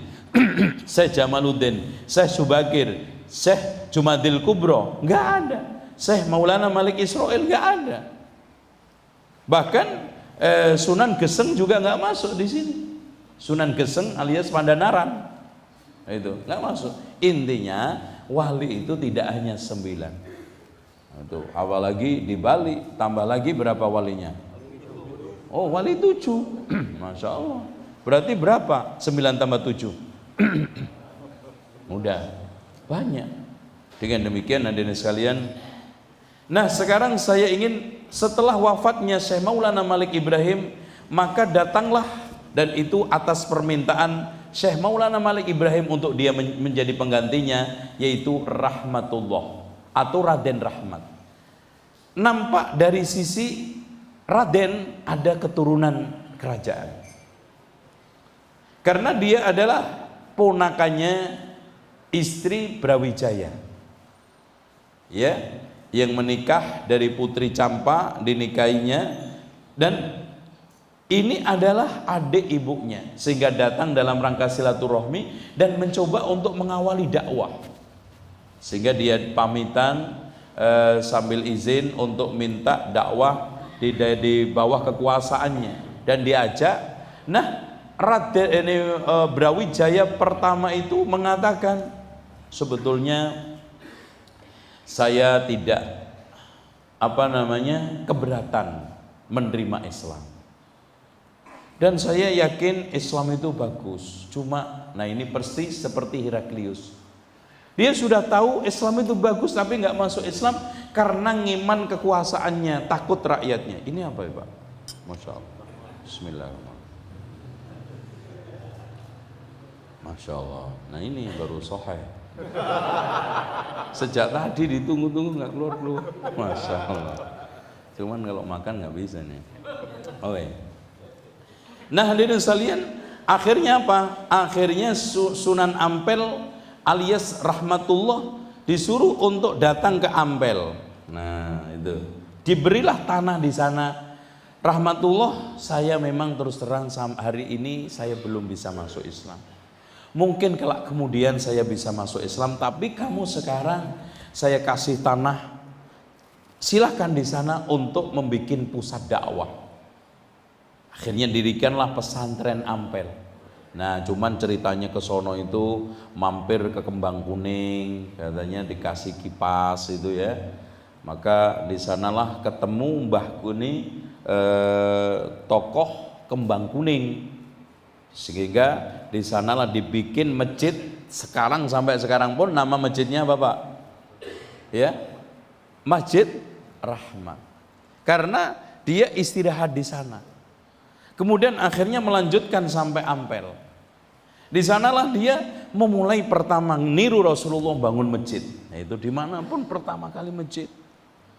A: Syekh Jamaluddin, Syekh Subakir, Syekh Jumadil Kubro, nggak ada. Syekh Maulana Malik Israel nggak ada. Bahkan Sunan Geseng juga nggak masuk di sini. Sunan Geseng alias Pandanaran itu nggak masuk. Intinya wali itu tidak hanya 9. Itu apalagi di Bali tambah lagi berapa walinya? Oh, wali 7. Masya Allah. Berarti berapa? 9 tambah 7. Mudah. Banyak. Dengan demikian hadirin sekalian. Nah, sekarang saya ingin setelah wafatnya Syekh Maulana Malik Ibrahim, maka datanglah, dan itu atas permintaan Syekh Maulana Malik Ibrahim untuk dia menjadi penggantinya, yaitu Rahmatullah atau Raden Rahmat. Nampak dari sisi Raden ada keturunan kerajaan, karena dia adalah ponakannya istri Brawijaya, ya, yang menikah dari Putri Campa, dinikahinya, dan ini adalah adik ibunya, sehingga datang dalam rangka silaturahmi dan mencoba untuk mengawali dakwah, sehingga dia pamitan sambil izin untuk minta dakwah di bawah kekuasaannya, dan diajak. Nah, Raden Brawijaya pertama itu mengatakan, sebetulnya saya tidak keberatan menerima Islam, dan saya yakin Islam itu bagus. Cuma, nah ini persis seperti Heraklius, dia sudah tahu Islam itu bagus tapi nggak masuk Islam karena ngiman kekuasaannya, takut rakyatnya. Ini apa ya Pak? Masya Allah. Bismillahirrahmanirrahim. Masya Allah. Nah ini baru sahih. Sejak tadi ditunggu-tunggu nggak keluar-keluar. Masya Allah. Cuman kalau makan nggak bisa nih. Oke. Nah hadirin sekalian, akhirnya apa? Akhirnya Sunan Ampel alias Rahmatullah disuruh untuk datang ke Ampel. Nah itu diberilah tanah di sana. Rahmatullah, saya memang terus terang hari ini saya belum bisa masuk Islam. Mungkin kelak kemudian saya bisa masuk Islam, tapi kamu sekarang saya kasih tanah, silahkan di sana untuk membuat pusat dakwah. Akhirnya dirikanlah pesantren Ampel. Nah, cuman ceritanya ke sono itu mampir ke Kembang Kuning, katanya dikasih kipas itu ya. Maka di sanalah ketemu Mbah Kuni, tokoh Kembang Kuning, sehingga di sanalah dibikin masjid. Sekarang sampai sekarang pun nama masjidnya apa Pak? Ya, Masjid Rahmat. Karena dia istirahat di sana. Kemudian akhirnya melanjutkan sampai Ampel. Di sanalah dia memulai pertama niru Rasulullah bangun masjid. Nah, itu dimanapun pertama kali masjid.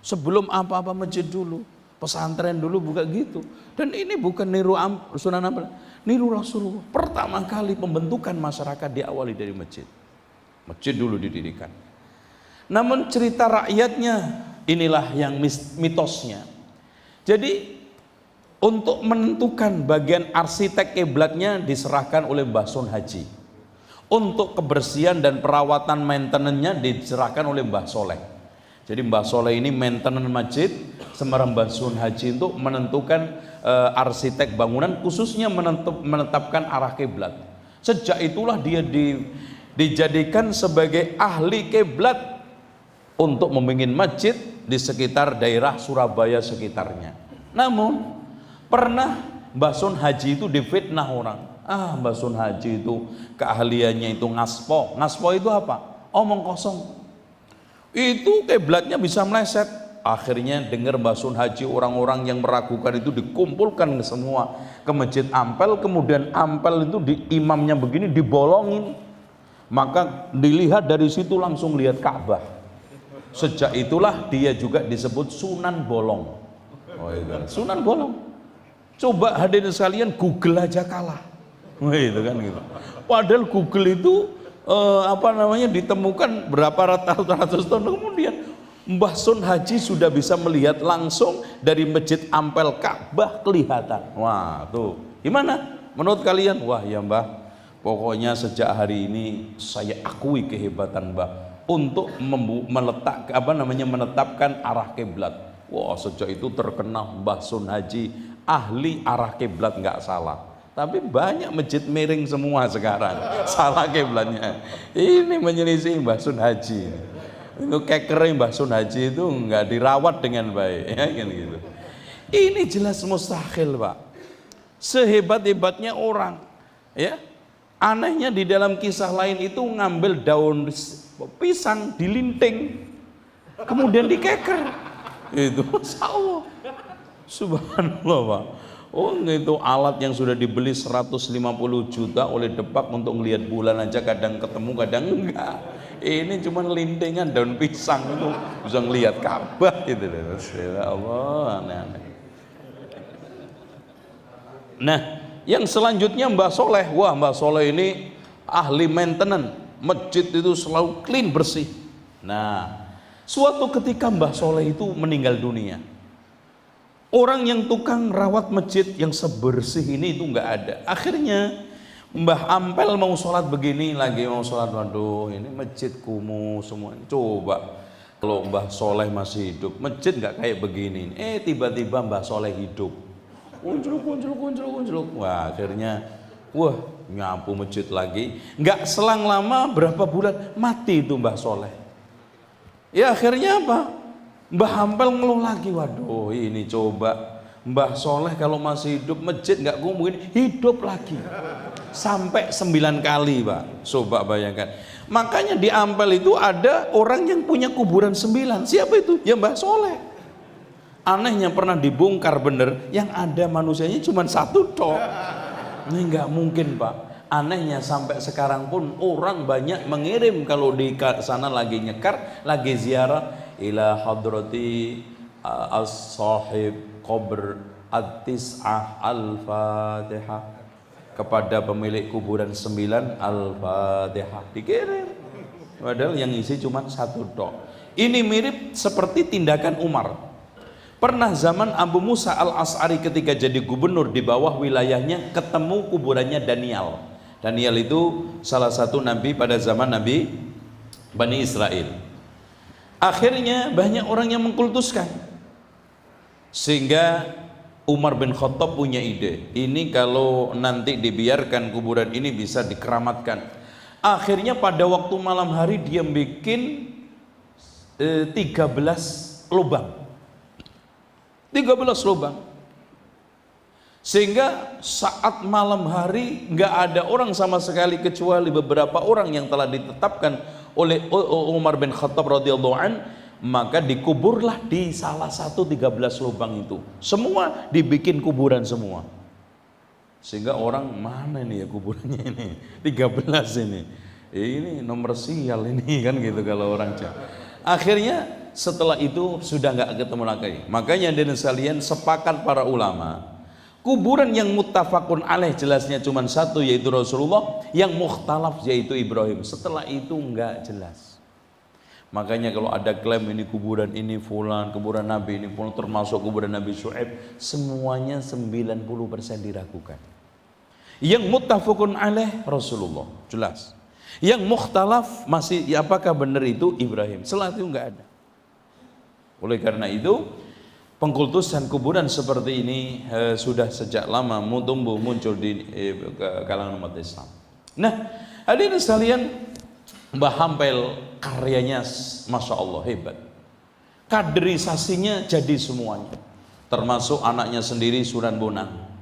A: Sebelum apa-apa masjid dulu, pesantren dulu bukan gitu. Dan ini bukan niru Sunan Ampel, niru Rasulullah. Pertama kali pembentukan masyarakat diawali dari masjid. Masjid dulu didirikan. Namun cerita rakyatnya inilah yang mitosnya. Jadi untuk menentukan bagian arsitek kiblatnya diserahkan oleh Mbah Sun Haji. Untuk kebersihan dan perawatan maintenance-nya diserahkan oleh Mbah Soleh. Jadi Mbah Soleh ini maintenance masjid, sementara Mbah Sun Haji untuk menentukan arsitek bangunan, khususnya menetapkan arah kiblat. Sejak itulah dia dijadikan sebagai ahli kiblat untuk membangun masjid di sekitar daerah Surabaya sekitarnya. Namun pernah Mbah Sun Haji itu difitnah orang. Mbah Sun Haji itu keahliannya itu ngaspo. Ngaspo itu apa? Omong kosong. Itu kiblatnya bisa meleset. Akhirnya dengar Mbah Sun Haji, orang-orang yang meragukan itu dikumpulkan semua ke Masjid Ampel. Kemudian Ampel itu imamnya begini dibolongin. Maka dilihat dari situ langsung lihat Ka'bah. Sejak itulah dia juga disebut Sunan Bolong. Oh itu Sunan Bolong. Coba hadirin sekalian, Google aja kalah. Wah, itu kan gitu. Padahal Google itu ditemukan berapa ratus tahun kemudian. Mbah Sun Haji sudah bisa melihat langsung dari Masjid Ampel Ka'bah kelihatan. Wah, tuh. Gimana menurut kalian? Wah, ya Mbah. Pokoknya sejak hari ini saya akui kehebatan Mbah untuk menetapkan arah kiblat. Wah, sejak itu terkenal Mbah Sun Haji ahli arah kiblat, nggak salah. Tapi banyak masjid miring semua sekarang, salah kiblatnya. Ini menyelisih Mbah Sun Haji. Itu kekernya Mbah Sun Haji itu nggak dirawat dengan baik, ya kan gitu. Ini jelas mustahil, Pak. Sehebat-hebatnya orang, ya. Anehnya di dalam kisah lain itu ngambil daun pisang dilinting, kemudian dikeker. Itu Masya Allah. Subhanallah, Pak. Oh, itu alat yang sudah dibeli 150 juta oleh Depak untuk melihat bulan aja, kadang ketemu kadang enggak. Ini cuma lintingan daun pisang itu bisa ngelihat Ka'bah gitu loh. Allah, aneh-aneh. Nah, yang selanjutnya Mbah Soleh. Wah, Mbah Soleh ini ahli maintenance. Masjid itu selalu clean, bersih. Nah, suatu ketika Mbah Soleh itu meninggal dunia. Orang yang tukang rawat masjid yang sebersih ini itu nggak ada. Akhirnya Mbah Ampel mau sholat begini lagi, mau sholat, waduh ini masjid kumuh semua. Coba kalau Mbah Soleh masih hidup, masjid nggak kayak begini. Tiba-tiba Mbah Soleh hidup. Kunculuk. Wah, akhirnya nyapu masjid lagi. Nggak selang lama, berapa bulan mati itu Mbah Soleh. Ya akhirnya apa? Mbah Ampel ngeluh lagi, waduh ini coba Mbah Soleh kalau masih hidup masjid nggak mungkin hidup lagi. Sampai 9 kali, Pak. Coba bayangkan. Makanya di Ampel itu ada orang yang punya kuburan 9. Siapa itu? Ya Mbah Soleh. Anehnya pernah dibongkar bener, yang ada manusianya cuma 1 tok. Ini nggak mungkin, Pak. Anehnya sampai sekarang pun orang banyak mengirim kalau di sana lagi nyekar, lagi ziarah, ila hadrati as-sahib qabr at-tis'ah al-fatihah, kepada pemilik kuburan 9 al-fatihah, dikirim. Padahal yang isi cuma 1 tok. Ini mirip seperti tindakan Umar. Pernah zaman Abu Musa al-As'ari ketika jadi gubernur, di bawah wilayahnya ketemu kuburannya Daniel. Daniel itu salah satu nabi pada zaman Nabi Bani Israel. Akhirnya banyak orang yang mengkultuskan, sehingga Umar bin Khattab punya ide, ini kalau nanti dibiarkan kuburan ini bisa dikeramatkan. Akhirnya pada waktu malam hari dia bikin 13 lubang, 13 lubang, sehingga saat malam hari nggak ada orang sama sekali kecuali beberapa orang yang telah ditetapkan oleh Umar bin Khattab radhiyallahu an, maka dikuburlah di salah satu 13 lubang itu. Semua dibikin kuburan semua. Sehingga orang, mana nih ya kuburannya ini? 13 ini. Ini nomor sial ini kan gitu kalau orang cak. Akhirnya setelah itu sudah nggak ketemu lagi. Makanya dari sekalian sepakat para ulama, kuburan yang muttafaqun alaih jelasnya cuma 1, yaitu Rasulullah, yang mukhtalaf yaitu Ibrahim. Setelah itu enggak jelas. Makanya kalau ada klaim ini kuburan ini fulan, kuburan Nabi ini fulan, termasuk kuburan Nabi Syuaib, semuanya 90% diragukan. Yang muttafaqun alaih Rasulullah, jelas. Yang mukhtalaf masih apakah benar itu Ibrahim. Setelah itu enggak ada. Oleh karena itu pengkultusan kuburan seperti ini sudah sejak lama tumbuh muncul di kalangan umat Islam. Nah, hadirin sekalian, Mbah Ampel karyanya Masya Allah hebat. Kaderisasinya jadi semuanya, termasuk anaknya sendiri Sunan Bonang.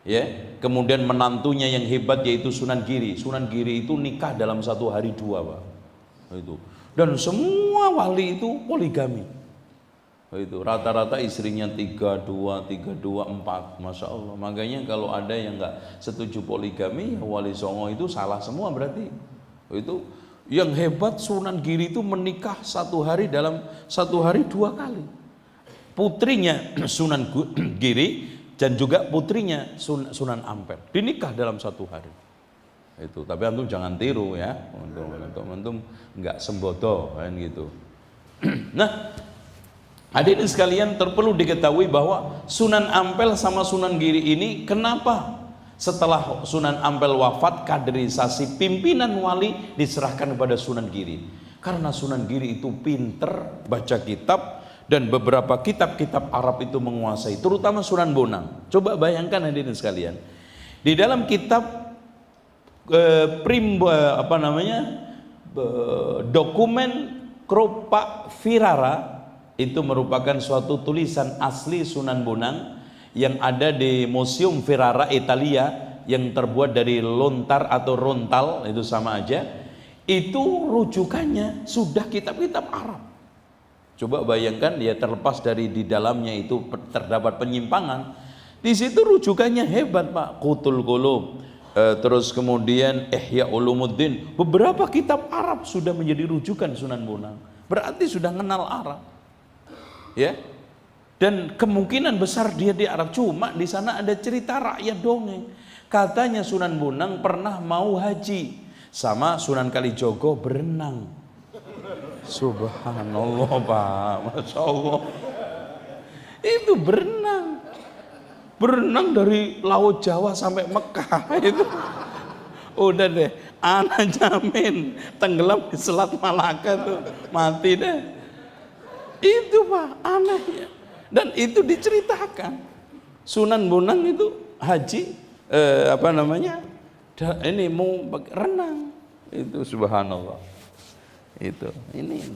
A: Ya, kemudian menantunya yang hebat yaitu Sunan Giri. Sunan Giri itu nikah dalam 1 hari 2, Pak. Itu. Dan semua wali itu poligami. Itu rata-rata istrinya 3, 2, 4, Masya Allah. Makanya kalau ada yang nggak setuju poligami, ya Wali Songo itu salah semua berarti. Itu yang hebat Sunan Giri itu menikah 1 hari dalam 1 hari 2 kali. Putrinya Sunan Giri dan juga putrinya Sunan Ampel dinikah dalam 1 hari. Itu. Tapi antum jangan tiru ya, antum nggak sembodo kan gitu. Nah, hadirin sekalian, perlu diketahui bahwa Sunan Ampel sama Sunan Giri ini kenapa setelah Sunan Ampel wafat, kaderisasi pimpinan wali diserahkan kepada Sunan Giri. Karena Sunan Giri itu pinter baca kitab, dan beberapa kitab-kitab Arab itu menguasai, terutama Sunan Bonang. Coba bayangkan hadirin sekalian, di dalam kitab dokumen Kropa Virara itu merupakan suatu tulisan asli Sunan Bonang yang ada di Museum Ferrara Italia, yang terbuat dari lontar atau rontal, itu sama aja. Itu rujukannya sudah kitab-kitab Arab. Coba bayangkan, ya, terlepas dari di dalamnya itu terdapat penyimpangan, di situ rujukannya hebat, Pak. Qutul Qulub, terus kemudian Ihya Ulumuddin, beberapa kitab Arab sudah menjadi rujukan Sunan Bonang. Berarti sudah kenal Arab, ya. Dan kemungkinan besar dia di Arab. Cuma di sana ada cerita rakyat dongeng. Katanya Sunan Bonang pernah mau haji sama Sunan Kalijogo berenang. Subhanallah, Pak, Masya Allah. Itu berenang dari Laut Jawa sampai Mekah itu. Udah deh, ana jamin tenggelam di Selat Malaka tuh, mati deh. Itu, Pak, anehnya. Dan itu diceritakan Sunan Bonang itu haji, ini mau renang, itu subhanallah. Itu ini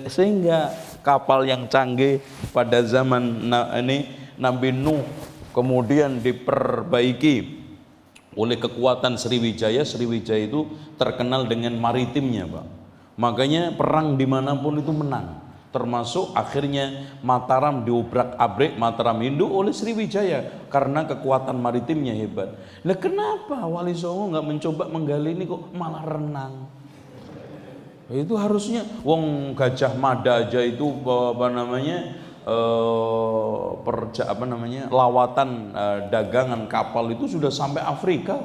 A: sehingga kapal yang canggih pada zaman ini Nabi Nuh kemudian diperbaiki oleh kekuatan Sriwijaya. Sriwijaya itu terkenal dengan maritimnya, Pak. Makanya perang dimanapun itu menang. Termasuk akhirnya Mataram diobrak-abrik, Mataram Hindu oleh Sriwijaya karena kekuatan maritimnya hebat. Nah, kenapa Wali Songo nggak mencoba menggali ini kok malah renang? Itu harusnya, wong Gajah Mada aja itu lawatan dagangan kapal itu sudah sampai Afrika.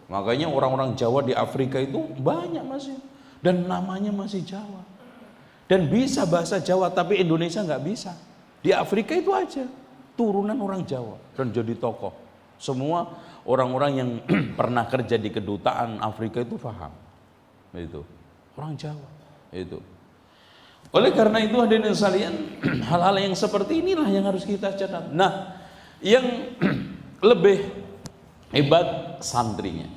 A: Makanya orang-orang Jawa di Afrika itu banyak masih, dan namanya masih Jawa. Dan bisa bahasa Jawa, tapi Indonesia nggak bisa. Di Afrika itu aja turunan orang Jawa dan jadi tokoh. Semua orang-orang yang pernah kerja di kedutaan Afrika itu paham. Itu orang Jawa. Itu. Oleh karena itu hadirin sekalian, hal-hal yang seperti inilah yang harus kita catat. Nah, yang lebih hebat santrinya.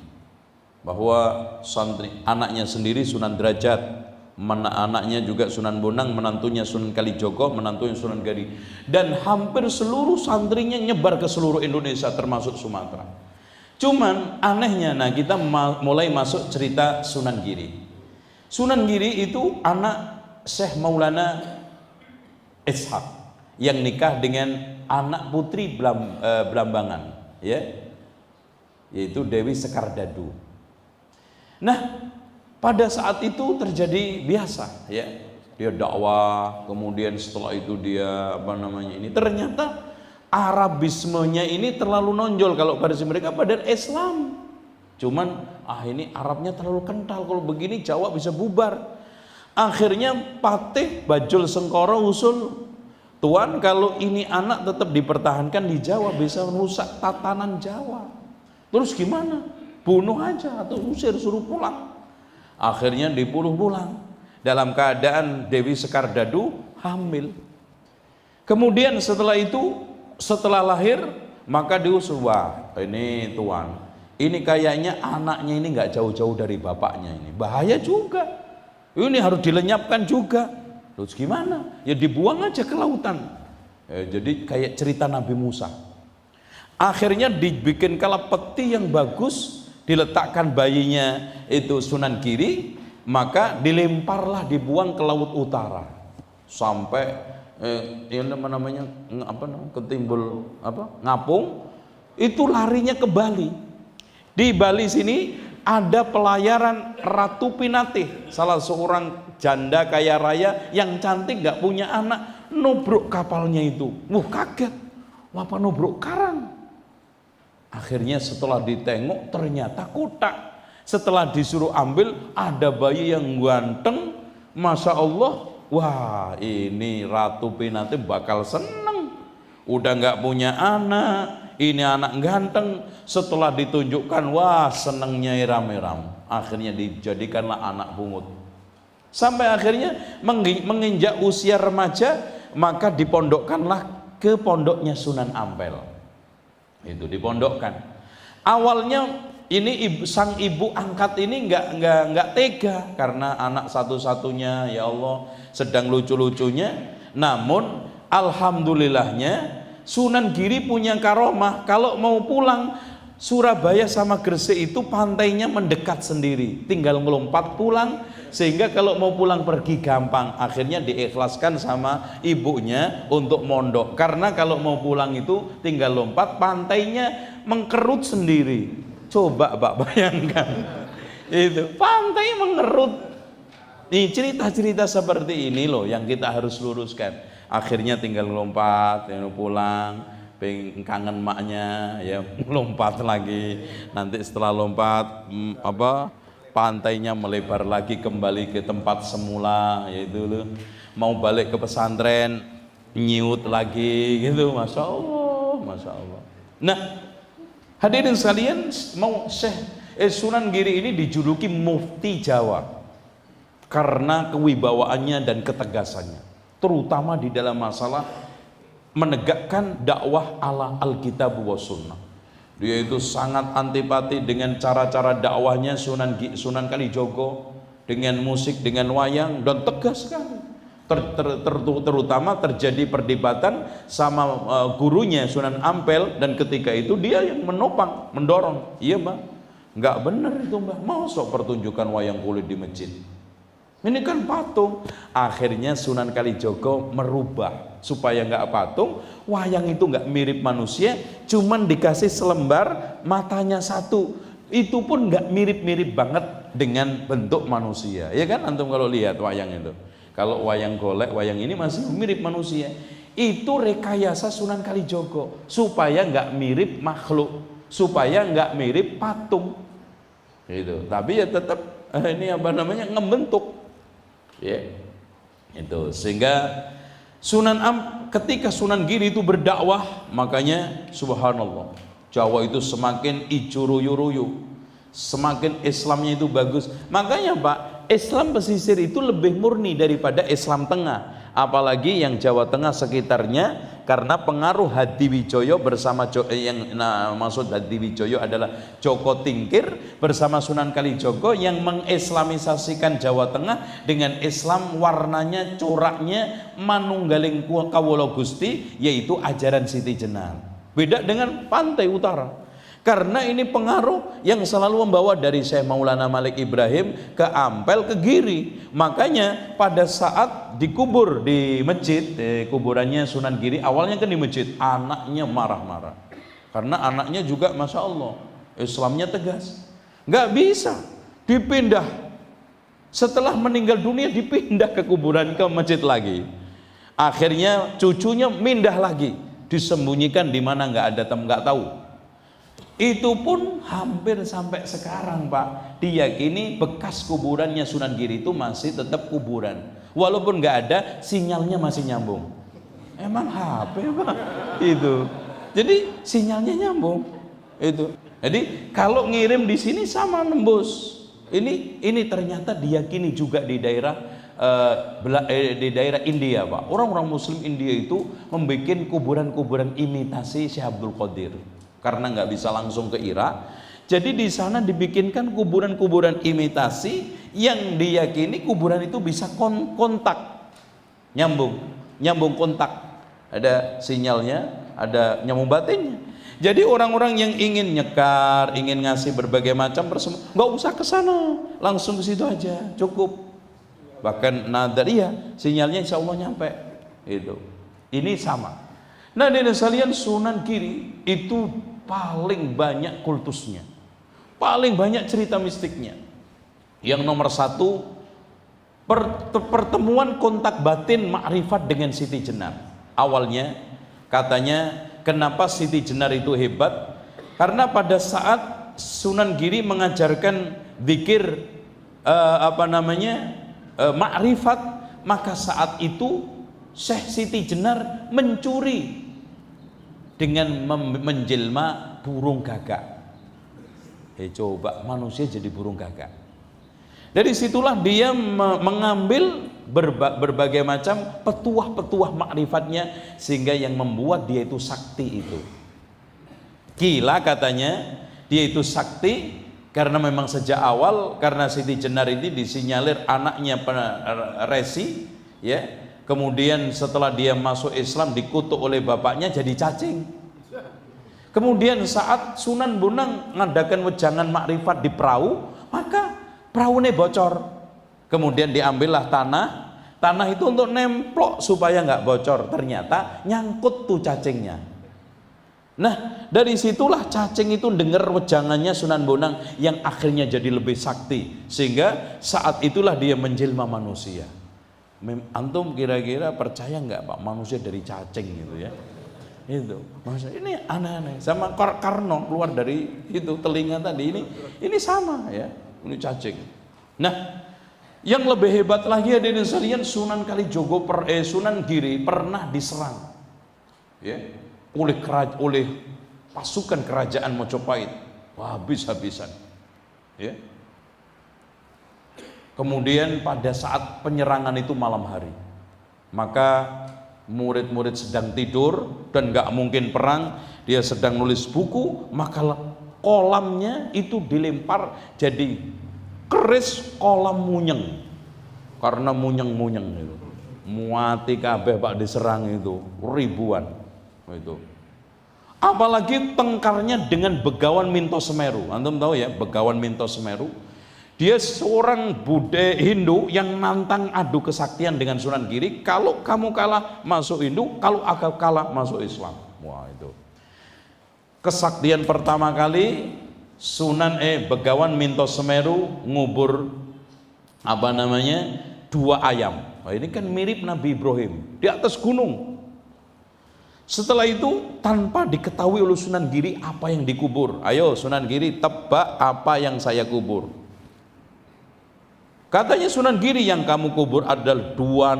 A: Bahwa santri anaknya sendiri Sunan Derajat, anaknya juga Sunan Bonang, menantunya Sunan Kalijogo, menantunya Sunan Giri, dan hampir seluruh santrinya nyebar ke seluruh Indonesia termasuk Sumatera. Cuman anehnya, nah kita mulai masuk cerita Sunan Giri. Sunan Giri itu anak Syekh Maulana Ishaq yang nikah dengan anak putri Blambangan, ya, yaitu Dewi Sekardadu. Nah, pada saat itu terjadi biasa, ya, dia dakwah, kemudian setelah itu dia ternyata Arabismenya ini terlalu nonjol. Kalau pada mereka pada Islam, cuman ini Arabnya terlalu kental, kalau begini Jawa bisa bubar. Akhirnya Patih Bajul Sengkoro usul, Tuan, kalau ini anak tetap dipertahankan di Jawa bisa merusak tatanan Jawa. Terus gimana? Bunuh aja atau usir, suruh pulang. Akhirnya dipuluh pulang dalam keadaan Dewi Sekardadu hamil. Kemudian setelah itu, setelah lahir, maka diusul, wah ini Tuan, ini kayaknya anaknya ini nggak jauh-jauh dari bapaknya, ini bahaya juga, ini harus dilenyapkan juga. Terus gimana? Ya dibuang aja ke lautan. Jadi kayak cerita Nabi Musa. Akhirnya dibikinkanlah peti yang bagus, diletakkan bayinya itu Sunan Giri, maka dilemparlah, dibuang ke laut utara sampai ketimbul ngapung, itu larinya ke Bali. Di Bali sini ada pelayaran Ratu Pinatih, salah seorang janda kaya raya yang cantik, gak punya anak, nubruk kapalnya itu. Wah, kaget, apa nubruk karang? Akhirnya setelah ditengok ternyata kotak. Setelah disuruh ambil, ada bayi yang ganteng, Masya Allah. Wah, ini Ratu Pinatih bakal seneng. Udah gak punya anak, ini anak ganteng. Setelah ditunjukkan, wah senengnya iram-iram. Akhirnya dijadikanlah anak pungut. Sampai akhirnya menginjak usia remaja, maka dipondokkanlah ke pondoknya Sunan Ampel. Itu dipondokkan. Awalnya ini sang ibu angkat ini nggak tega karena anak satu-satunya, ya Allah, sedang lucu-lucunya. Namun alhamdulillahnya Sunan Giri punya karomah, kalau mau pulang Surabaya sama Gresik itu pantainya mendekat sendiri, tinggal melompat pulang, sehingga kalau mau pulang pergi gampang. Akhirnya diikhlaskan sama ibunya untuk mondok, karena kalau mau pulang itu tinggal lompat, pantainya mengkerut sendiri. Coba Pak bayangkan itu pantai mengerut. Nih cerita-cerita seperti ini loh yang kita harus luruskan. Akhirnya tinggal lompat, pulang, kangen maknya, ya lompat lagi. Nanti setelah lompat, pantainya melebar lagi kembali ke tempat semula, yaitu loh. Mau balik ke pesantren, nyiut lagi, gitu. Masya Allah, masya Allah. Nah, hadirin sekalian, mau Sunan Giri ini dijuluki Mufti Jawa karena kewibawaannya dan ketegasannya, terutama di dalam masalah menegakkan dakwah ala Alkitab wa Sunnah. Dia itu sangat antipati dengan cara-cara dakwahnya Sunan Kalijogo, dengan musik, dengan wayang, dan tegas sekali. Terutama terjadi perdebatan sama gurunya Sunan Ampel, dan ketika itu dia yang menopang, mendorong. Iya Mbak, nggak benar itu Mbak, masuk pertunjukan wayang kulit di masjid. Ini kan patung. Akhirnya Sunan Kalijogo merubah supaya nggak patung, wayang itu nggak mirip manusia, cuman dikasih selembar, matanya satu. Itu pun nggak mirip-mirip banget dengan bentuk manusia. Ya kan antum kalau lihat wayang itu. Kalau wayang golek, wayang ini masih mirip manusia. Itu rekayasa Sunan Kalijogo supaya nggak mirip makhluk, supaya nggak mirip patung. Gitu. Tapi ya tetap ini ngebentuk. Ya, itu sehingga ketika Sunan Giri itu berdakwah, makanya subhanallah Jawa itu semakin ijo ruyu-ruyu, semakin Islamnya itu bagus. Makanya Pak, Islam pesisir itu lebih murni daripada Islam tengah, apalagi yang Jawa Tengah sekitarnya, karena pengaruh Hadiwijoyo bersama maksud Hadiwijoyo adalah Joko Tingkir bersama Sunan Kalijogo yang mengislamisasikan Jawa Tengah dengan Islam warnanya, coraknya manunggaling kawula Gusti, yaitu ajaran Siti Jenar. Beda dengan pantai utara, karena ini pengaruh yang selalu membawa dari Syekh Maulana Malik Ibrahim ke Ampel, ke Giri. Makanya pada saat dikubur di masjid, kuburannya Sunan Giri, awalnya kan di masjid, anaknya marah-marah karena anaknya juga Masya Allah Islamnya tegas, nggak bisa dipindah. Setelah meninggal dunia dipindah ke kuburan, ke masjid lagi. Akhirnya cucunya mindah lagi, disembunyikan di mana nggak tahu. Itu pun hampir sampai sekarang Pak, diyakini bekas kuburannya Sunan Giri itu masih tetap kuburan, walaupun nggak ada, sinyalnya masih nyambung. Emang HP Pak itu, jadi sinyalnya nyambung itu. Jadi kalau ngirim di sini sama nembus. Ini ternyata diyakini juga di daerah India Pak. Orang-orang Muslim India itu membuat kuburan-kuburan imitasi Syekh Abdul Qadir. Karena nggak bisa langsung ke Irak, jadi di sana dibikinkan kuburan-kuburan imitasi yang diyakini kuburan itu bisa kontak, nyambung kontak, ada sinyalnya, ada nyambung batinnya. Jadi orang-orang yang ingin nyekar, ingin ngasih berbagai macam nggak usah ke sana, langsung ke situ aja, cukup. Bahkan nadariyah, sinyalnya insya Allah nyampe. Itu, ini sama. Nah, di sekalian, Sunan Giri itu paling banyak kultusnya, paling banyak cerita mistiknya. Yang nomor satu, pertemuan kontak batin makrifat dengan Siti Jenar. Awalnya katanya kenapa Siti Jenar itu hebat, karena pada saat Sunan Giri mengajarkan zikir makrifat, maka saat itu Syekh Siti Jenar mencuri dengan menjelma burung gagak. Coba manusia jadi burung gagak. Dari situlah dia mengambil berbagai macam petuah-petuah makrifatnya, sehingga yang membuat dia itu sakti itu. Gila katanya dia itu sakti karena memang sejak awal, karena Siti Jenar ini disinyalir anaknya Resi, ya, Kemudian setelah dia masuk Islam dikutuk oleh bapaknya jadi cacing. Kemudian saat Sunan Bonang ngadakan wejangan makrifat di perahu, maka perahunya bocor. Kemudian diambillah tanah itu untuk nemplok supaya nggak bocor. Ternyata nyangkut tuh cacingnya. Nah, dari situlah cacing itu dengar wejangannya Sunan Bonang yang akhirnya jadi lebih sakti, sehingga saat itulah dia menjelma manusia. Antum kira-kira percaya nggak Pak, manusia dari cacing gitu ya? Itu maksudnya ini aneh-aneh. Sama Karno keluar dari itu telinga tadi, ini sama ya, ini cacing. Nah, yang lebih hebat lagi hadirin sekalian, Sunan Kalijogo Sunan Giri pernah diserang ya oleh pasukan kerajaan Mojopahit. Wah, habis-habisan ya. Kemudian pada saat penyerangan itu malam hari, maka murid-murid sedang tidur dan gak mungkin perang, dia sedang nulis buku, maka kolamnya itu dilempar jadi keris kolam munyeng, karena munyeng-munyeng itu muati kabeh Pak, diserang itu ribuan itu. Apalagi tengkarnya dengan Begawan Minto Semeru. Antum tahu ya Begawan Minto Semeru? Dia seorang Buddha Hindu yang nantang adu kesaktian dengan Sunan Giri. Kalau kamu kalah masuk Hindu, kalau aku kalah masuk Islam. Wah, itu kesaktian pertama kali. Begawan Minto Semeru ngubur dua ayam. Wah, ini kan mirip Nabi Ibrahim di atas gunung. Setelah itu tanpa diketahui oleh Sunan Giri apa yang dikubur. Ayo Sunan Giri, tebak apa yang saya kubur. Katanya Sunan Giri, yang kamu kubur adalah dua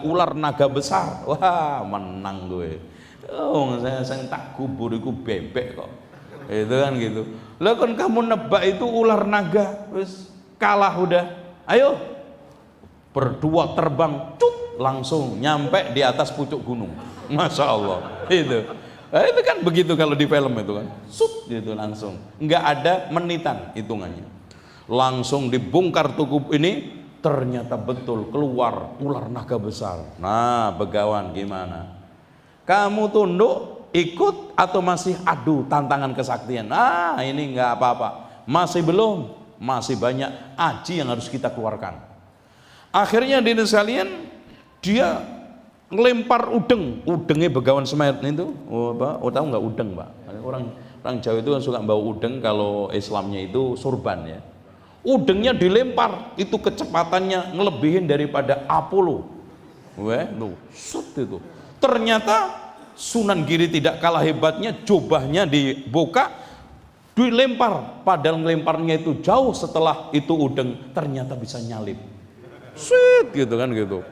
A: ular naga besar. Wah, menang gue. Oh, saya tak kubur itu bebek kok. Itu kan gitu. Lah kan kamu nebak itu ular naga, terus kalah udah. Ayo. Berdua terbang, langsung nyampe di atas pucuk gunung. Masya Allah. Itu. Nah, itu kan begitu kalau di film itu kan. Gitu langsung. Enggak ada menitan hitungannya. Langsung dibongkar tubuh ini, ternyata betul keluar ular naga besar. Nah, Begawan gimana? Kamu tunduk, ikut, atau masih adu tantangan kesaktian? Nah, ini nggak apa-apa. Masih belum, masih banyak aji yang harus kita keluarkan. Akhirnya di sekalian, dia ngelempar udengnya Begawan Semeru itu. Tahu nggak udeng, Pak? Orang Jawa itu kan suka bawa udeng kalau Islamnya itu surban ya. Udengnya dilempar, itu kecepatannya ngelebihin daripada Apollo. Itu. Ternyata Sunan Giri tidak kalah hebatnya, jubahnya dibuka, dilempar. Padahal ngelemparnya itu jauh setelah itu udeng ternyata bisa nyalip. Gitu kan gitu.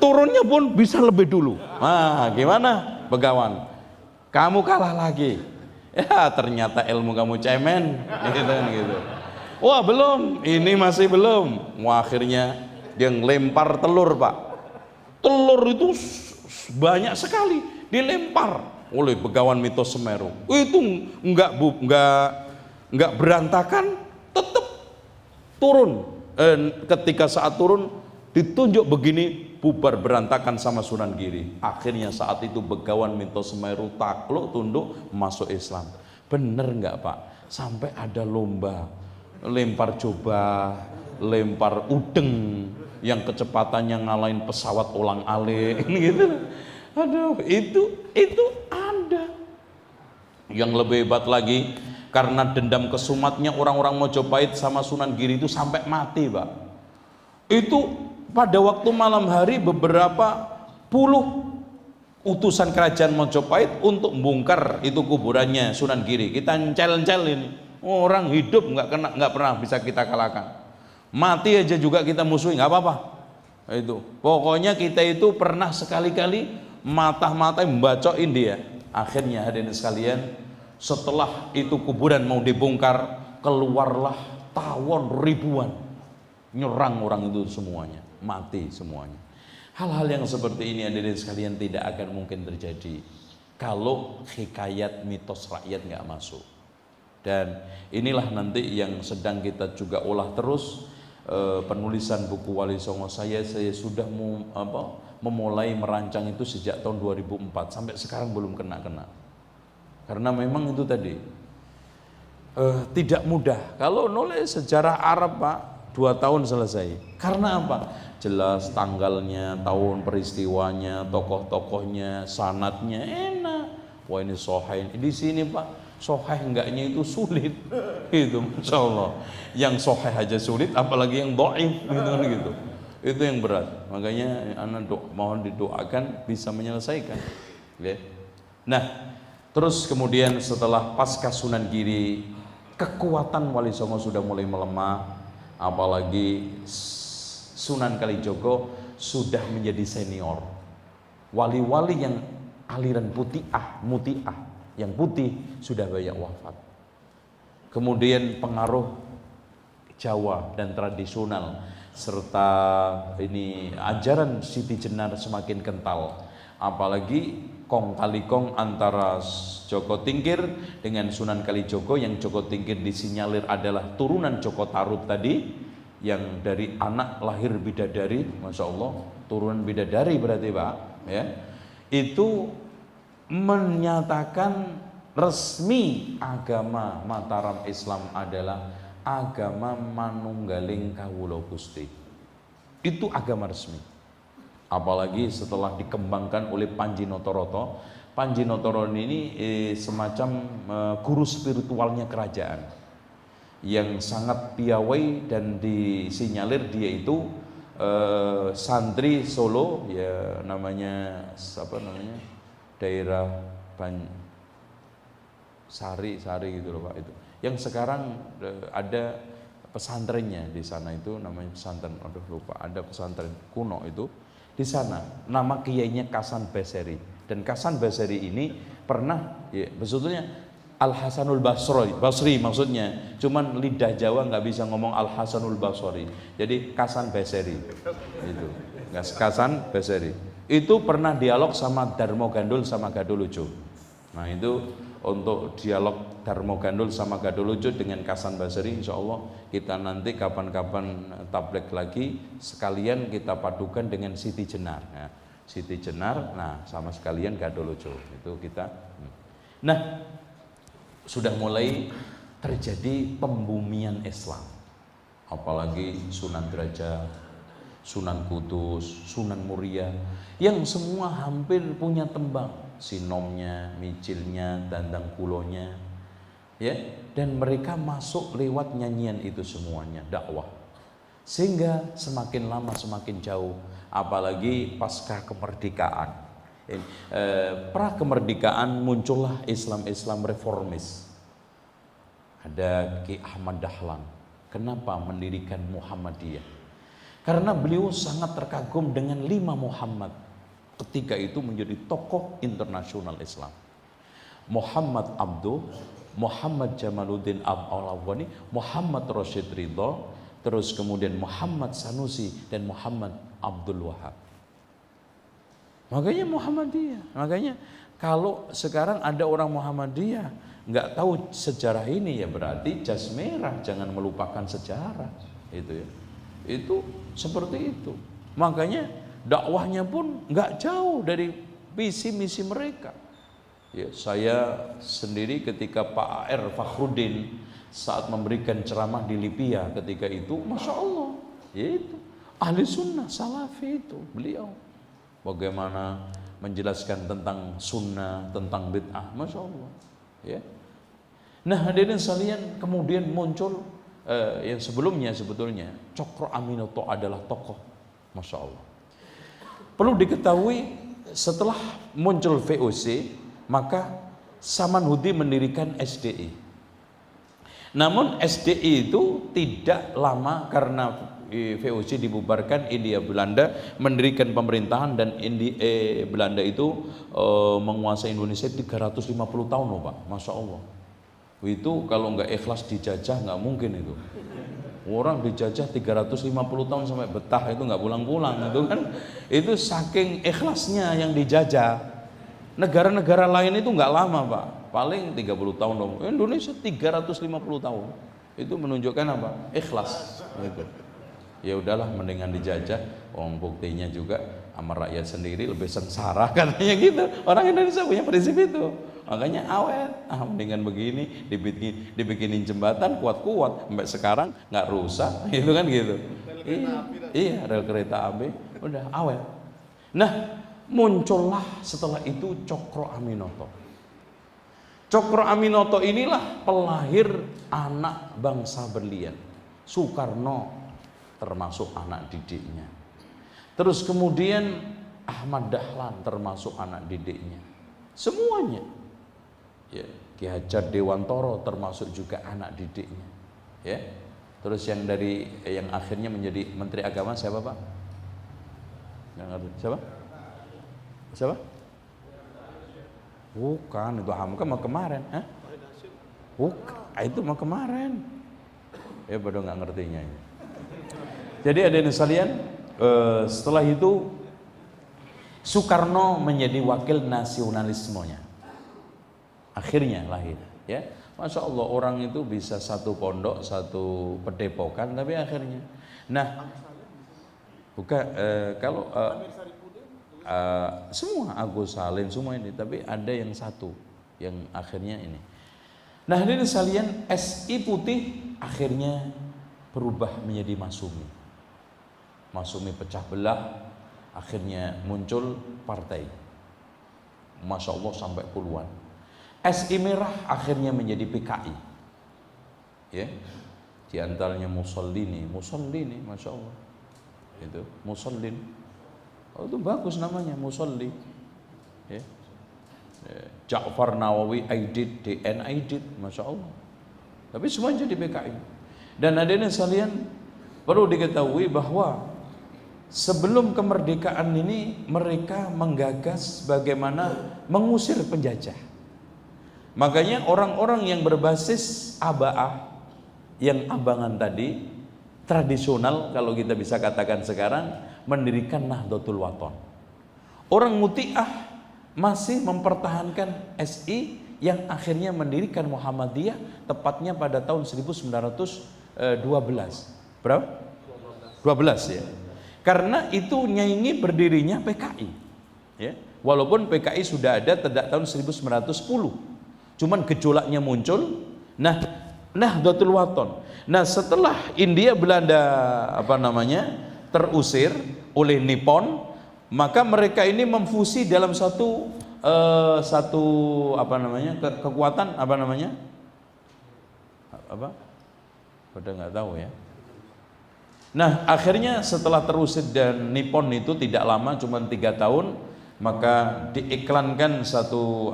A: Turunnya pun bisa lebih dulu. Nah, gimana Begawan? Kamu kalah lagi. Ya, ternyata ilmu kamu cemen. Gitu kan gitu. Wah, belum, ini masih belum. Wah, akhirnya dia ngelempar telur, Pak. Telur itu banyak sekali dilempar oleh Begawan Minto Semeru. Itu enggak berantakan, tetap turun. Ketika saat turun ditunjuk begini, bubar berantakan sama Sunan Giri. Akhirnya saat itu Begawan Minto Semeru takluk, tunduk, masuk Islam. Bener enggak, Pak? Sampai ada lomba lempar coba, lempar udeng yang kecepatannya ngalahin pesawat ulang-alik gitu. Aduh, itu ada. Yang lebih hebat lagi, karena dendam kesumatnya orang-orang Mojopahit sama Sunan Giri itu sampai mati, Pak. Itu pada waktu malam hari beberapa puluh utusan kerajaan Mojopahit untuk membongkar itu kuburannya Sunan Giri. Kita encel-encel ini. Orang hidup nggak pernah bisa kita kalahkan. Mati aja juga kita musuhin, nggak apa-apa. Itu. Pokoknya kita itu pernah sekali-kali mata-mata membacokin dia. Akhirnya hadirin sekalian, setelah itu kuburan mau dibongkar, keluarlah tawon ribuan, nyerang orang itu semuanya, mati semuanya. Hal-hal yang seperti ini hadirin sekalian tidak akan mungkin terjadi kalau hikayat mitos rakyat nggak masuk. Dan inilah nanti yang sedang kita juga olah terus. penulisan buku Wali Songo saya sudah memulai merancang itu sejak tahun 2004 sampai sekarang belum kena. Karena memang itu tadi tidak mudah. Kalau nulis sejarah Arab Pak 2 tahun selesai. Karena apa? Jelas tanggalnya, tahun peristiwanya, tokoh-tokohnya, sanadnya enak. Wah ini sohain. Di sini Pak, soheh enggaknya itu sulit. Itu Masya Allah. Yang soheh aja sulit, apalagi yang dhaif gitu. Itu yang berat. Makanya anak mohon didoakan bisa menyelesaikan. Ya. Nah, terus kemudian setelah pasca Sunan Giri, kekuatan Wali Songo sudah mulai melemah, apalagi Sunan Kalijogo sudah menjadi senior. Wali-wali yang aliran mutiah yang putih sudah banyak wafat. Kemudian pengaruh Jawa dan tradisional serta ini ajaran Siti Jenar semakin kental, apalagi kong kali kong antara Joko Tingkir dengan Sunan Kalijogo, yang Joko Tingkir disinyalir adalah turunan Joko Tarub tadi, yang dari anak lahir bidadari, Masya Allah, turunan bidadari berarti Pak ya, itu menyatakan resmi agama Mataram Islam adalah agama manunggaling kawula Gusti. Itu agama resmi. Apalagi setelah dikembangkan oleh Panji Notoroto. Panji Notoroto ini semacam guru spiritualnya kerajaan yang sangat piawai, dan disinyalir dia itu santri Solo ya, namanya daerah Sari gitu loh Pak, itu yang sekarang ada pesantrennya di sana, itu namanya pesantren, lupa, ada pesantren kuno itu di sana, nama kiainya Kasan Basri. Dan Kasan Basri ini pernah ya, sebetulnya Al Hasanul Basri maksudnya, cuman lidah Jawa nggak bisa ngomong Al Hasanul Basri, jadi Kasan Basri itu, Kasan Basri itu pernah dialog sama Darmo Gandul sama Gadulujo. Nah itu untuk dialog Darmo Gandul sama Gadulujo dengan Kasan Basri, insya Allah kita nanti kapan-kapan tabligh lagi, sekalian kita padukan dengan Siti Jenar. Nah, Siti Jenar, nah sama sekalian Gadulujo itu kita. Nah, sudah mulai terjadi pembumian Islam, apalagi Sunan Derajat, Sunan Kudus, Sunan Muria, yang semua hampir punya tembang, sinomnya, micilnya, dandang kulonya, ya, dan mereka masuk lewat nyanyian itu semuanya dakwah, sehingga semakin lama semakin jauh, apalagi pasca kemerdekaan. Pra kemerdekaan muncullah Islam reformis. Ada Ki Ahmad Dahlan. Kenapa mendirikan Muhammadiyah? Karena beliau sangat terkagum dengan 5 Muhammad. Ketika itu menjadi tokoh internasional Islam. Muhammad Abduh, Muhammad Jamaluddin Al-Awwani, Muhammad Rashid Ridho, terus kemudian Muhammad Sanusi dan Muhammad Abdul Wahab. Makanya Muhammadiyah. Makanya kalau sekarang ada orang Muhammadiyah nggak tahu sejarah ini, ya berarti jas merah, jangan melupakan sejarah. Itu ya. Itu seperti itu. Makanya dakwahnya pun nggak jauh dari visi misi mereka. Ya, saya sendiri ketika Pak A.R. Fakhruddin saat memberikan ceramah di Libya ketika itu, Masya Allah, yaitu ahli sunnah salafi itu beliau. Bagaimana menjelaskan tentang sunnah, tentang bid'ah, Masya Allah. Ya. Nah hadirin sekalian, kemudian muncul yang sebelumnya sebetulnya Cokro Aminoto adalah tokoh, Masya Allah. Perlu diketahui setelah muncul VOC, maka Samanhudi mendirikan SDI. Namun SDI itu tidak lama karena VOC dibubarkan, India Belanda mendirikan pemerintahan, dan Belanda itu menguasai Indonesia 350 tahun loh Pak, Masya Allah. Itu kalau nggak ikhlas dijajah nggak mungkin itu. Orang dijajah 350 tahun sampai betah itu nggak pulang-pulang itu kan. Itu saking ikhlasnya yang dijajah. Negara-negara lain itu nggak lama Pak, paling 30 tahun dong. Indonesia 350 tahun. Itu menunjukkan apa? Ikhlas. Gitu. Ya udahlah, mendingan dijajah. Buktinya juga sama rakyat sendiri lebih sengsara katanya gitu. Orang Indonesia punya prinsip itu. Makanya awet, mendingan begini, dibikinin jembatan kuat-kuat sampai sekarang nggak rusak, gitu kan gitu. Iya, rel kereta api, udah awet. Nah, muncullah setelah itu Cokro Aminoto. Cokro Aminoto inilah pelahir anak bangsa berlian. Soekarno termasuk anak didiknya. Terus kemudian Ahmad Dahlan termasuk anak didiknya. Semuanya. Ya, Ki Hajar Dewantoro termasuk juga anak didiknya. Ya. Terus yang akhirnya menjadi Menteri Agama siapa, Pak? Nggak ngerti. Siapa? Siapa? Bukan, itu Hamka mau kemarin. Hah? Bukan, itu mau kemarin. Ya baru nggak ngertinya. Jadi hadirin sekalian, setelah itu Soekarno menjadi wakil nasionalismenya. Akhirnya lahir, ya. Masya Allah, orang itu bisa satu pondok, satu padepokan, tapi akhirnya. Nah, bukan kalau semua Agus Salim semua ini, tapi ada yang satu yang akhirnya ini. Nah, hadirin sekalian, SI Putih akhirnya berubah menjadi Masumi. Masumi pecah belah, akhirnya muncul partai. Masya Allah sampai puluhan. SI Merah akhirnya menjadi PKI. Ya, di antaranya Mussolini, Masya Allah. Itu Mussolini. Oh, itu bagus namanya, Musolli. Ya. Ja'far Nawawi Aidid, DN Aidid, Masya Allah. Tapi semua jadi PKI. Dan hadirin sekalian, perlu diketahui bahwa sebelum kemerdekaan ini mereka menggagas bagaimana mengusir penjajah. Makanya orang-orang yang berbasis aba'ah, yang abangan tadi, tradisional kalau kita bisa katakan sekarang, mendirikan Nahdlatul Wathon. Orang Muti'ah masih mempertahankan SI yang akhirnya mendirikan Muhammadiyah tepatnya pada tahun 1912. Berapa? 12 ya. Karena itu nyaingi berdirinya PKI. Ya. Walaupun PKI sudah ada sejak tahun 1910. Cuman gejolaknya muncul. Nah, Nahdlatul Wathon. Nah, setelah India Belanda terusir oleh Nippon, maka mereka ini memfusi dalam satu kekuatan Pada nggak tahu ya. Nah, akhirnya setelah terusir dan Nippon itu tidak lama, cuma 3 tahun, maka diiklankan satu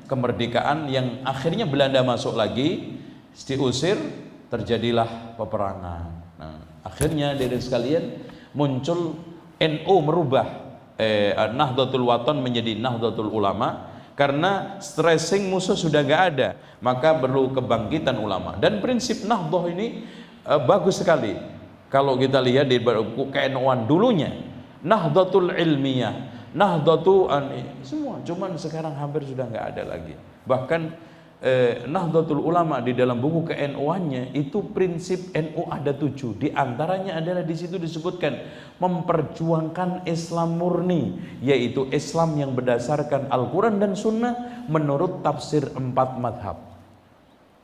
A: kemerdekaan yang akhirnya Belanda masuk lagi, diusir, terjadilah peperangan. Nah, akhirnya dari sekalian muncul NU merubah Nahdlatul Wathon menjadi Nahdlatul Ulama karena stressing musuh sudah gak ada, maka perlu kebangkitan ulama. Dan prinsip Nahdlatul ini bagus sekali. Kalau kita lihat di buku ke-NU-an dulunya, Nahdlatul Ilmiyah, Nahdlatul semua, cuman sekarang hampir sudah nggak ada lagi. Bahkan Nahdlatul Ulama di dalam buku ke-NU-annya itu prinsip NU ada 7. Di antaranya adalah di situ disebutkan memperjuangkan Islam murni, yaitu Islam yang berdasarkan Al-Quran dan Sunnah menurut tafsir 4 madhab.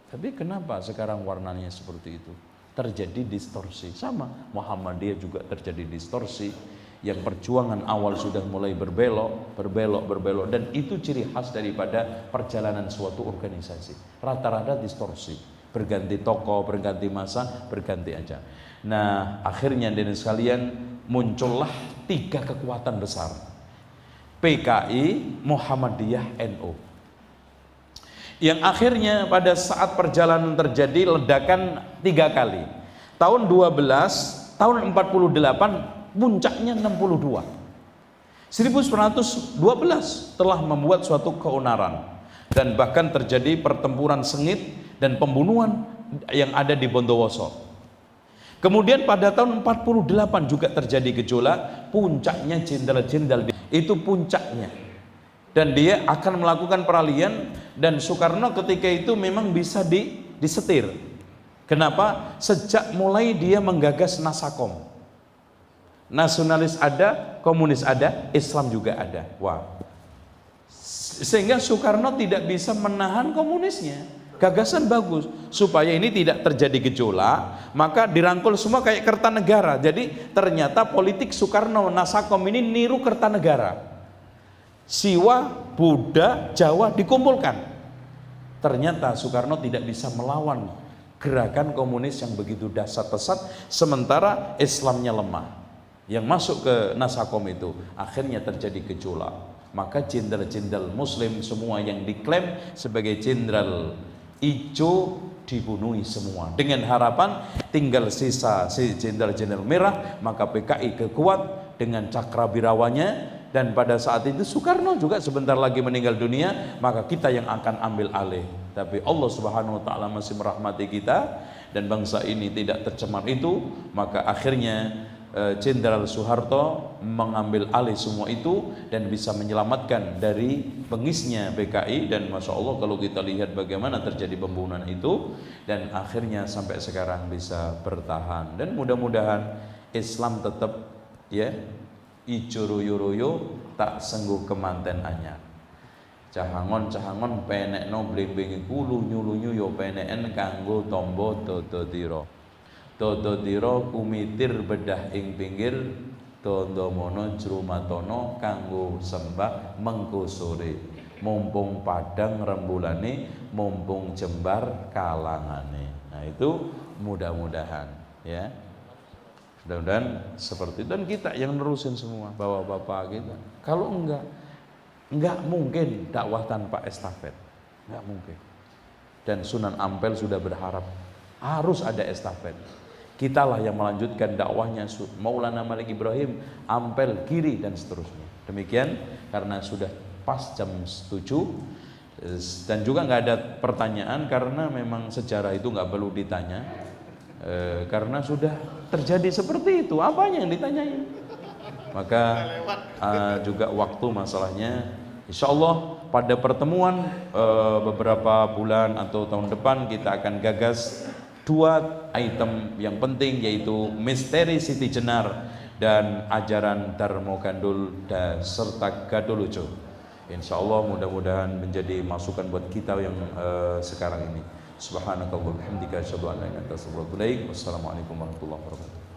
A: Tapi kenapa sekarang warnanya seperti itu? Terjadi distorsi. Sama Muhammadiyah juga terjadi distorsi. Yang perjuangan awal sudah mulai berbelok, dan itu ciri khas daripada perjalanan suatu organisasi. Rata-rata distorsi, berganti tokoh, berganti masa, berganti aja. Nah, akhirnya dari sekalian muncullah 3 kekuatan besar: PKI, Muhammadiyah, NU. Yang akhirnya pada saat perjalanan terjadi ledakan 3 kali. Tahun 12, tahun 48, puncaknya 62. 1912 telah membuat suatu keonaran dan bahkan terjadi pertempuran sengit dan pembunuhan yang ada di Bondowoso. Kemudian pada tahun 48 juga terjadi gejolak, puncaknya jenderal-jenderal itu puncaknya. Dan dia akan melakukan peralihan, dan Soekarno ketika itu memang bisa disetir. Kenapa? Sejak mulai dia menggagas Nasakom. Nasionalis ada, komunis ada, Islam juga ada. Wah. Sehingga Soekarno tidak bisa menahan komunisnya. Gagasan bagus supaya ini tidak terjadi gejolak, maka dirangkul semua kayak Kertanegara. Jadi ternyata politik Soekarno Nasakom ini niru Kertanegara. Siwa, Buddha, Jawa dikumpulkan. Ternyata Soekarno tidak bisa melawan gerakan komunis yang begitu dahsyat pesat, sementara Islamnya lemah. Yang masuk ke Nasakom itu akhirnya terjadi gejolak. Maka jenderal-jenderal Muslim semua yang diklaim sebagai jenderal ijo dibunuhi semua, dengan harapan tinggal sisa si jenderal-jenderal merah. Maka PKI kekuat dengan cakrabirawanya, dan pada saat itu Soekarno juga sebentar lagi meninggal dunia, maka kita yang akan ambil alih. Tapi Allah Subhanahu wa taala masih merahmati kita dan bangsa ini tidak tercemar itu, maka akhirnya Jenderal Soeharto mengambil alih semua itu dan bisa menyelamatkan dari bengisnya PKI. Dan Masya Allah kalau kita lihat bagaimana terjadi pembunuhan itu, dan akhirnya sampai sekarang bisa bertahan. Dan mudah-mudahan Islam tetap ya ijo royo-royo tak sengguh kemanten anyar. Cahangon penekno blembengi kulu nyulu yo peneken kanggo tombo dodotiro. Dodotiro kumitir bedah ing pinggir, dondomono jrumatono kanggo sembah mengko sore. Mumpung padang rembulane, mumpung jembar kalangane. Nah itu mudah-mudahan ya. Mudah-mudahan seperti itu, dan kita yang nerusin semua, bapak-bapak kita. Kalau enggak mungkin dakwah tanpa estafet, enggak mungkin. Dan Sunan Ampel sudah berharap harus ada estafet. Kitalah yang melanjutkan dakwahnya Maulana Malik Ibrahim, Ampel, Giri dan seterusnya. Demikian, karena sudah pas jam 7 dan juga nggak ada pertanyaan, karena memang sejarah itu nggak perlu ditanya, karena sudah terjadi seperti itu, apanya yang ditanyain. Maka juga waktu masalahnya. Insya Allah pada pertemuan beberapa bulan atau tahun depan kita akan gagas 2 item yang penting, yaitu misteri Siti Jenar dan ajaran Darmo Gandul dan serta Gadulujo. Insya Allah mudah-mudahan menjadi masukan buat kita yang sekarang ini. Subhanakallahumma wa bihamdika asyhadu an la ilaha illa anta astaghfiruka wa atubu ilaik. Wassalamualaikum warahmatullahi wabarakatuh.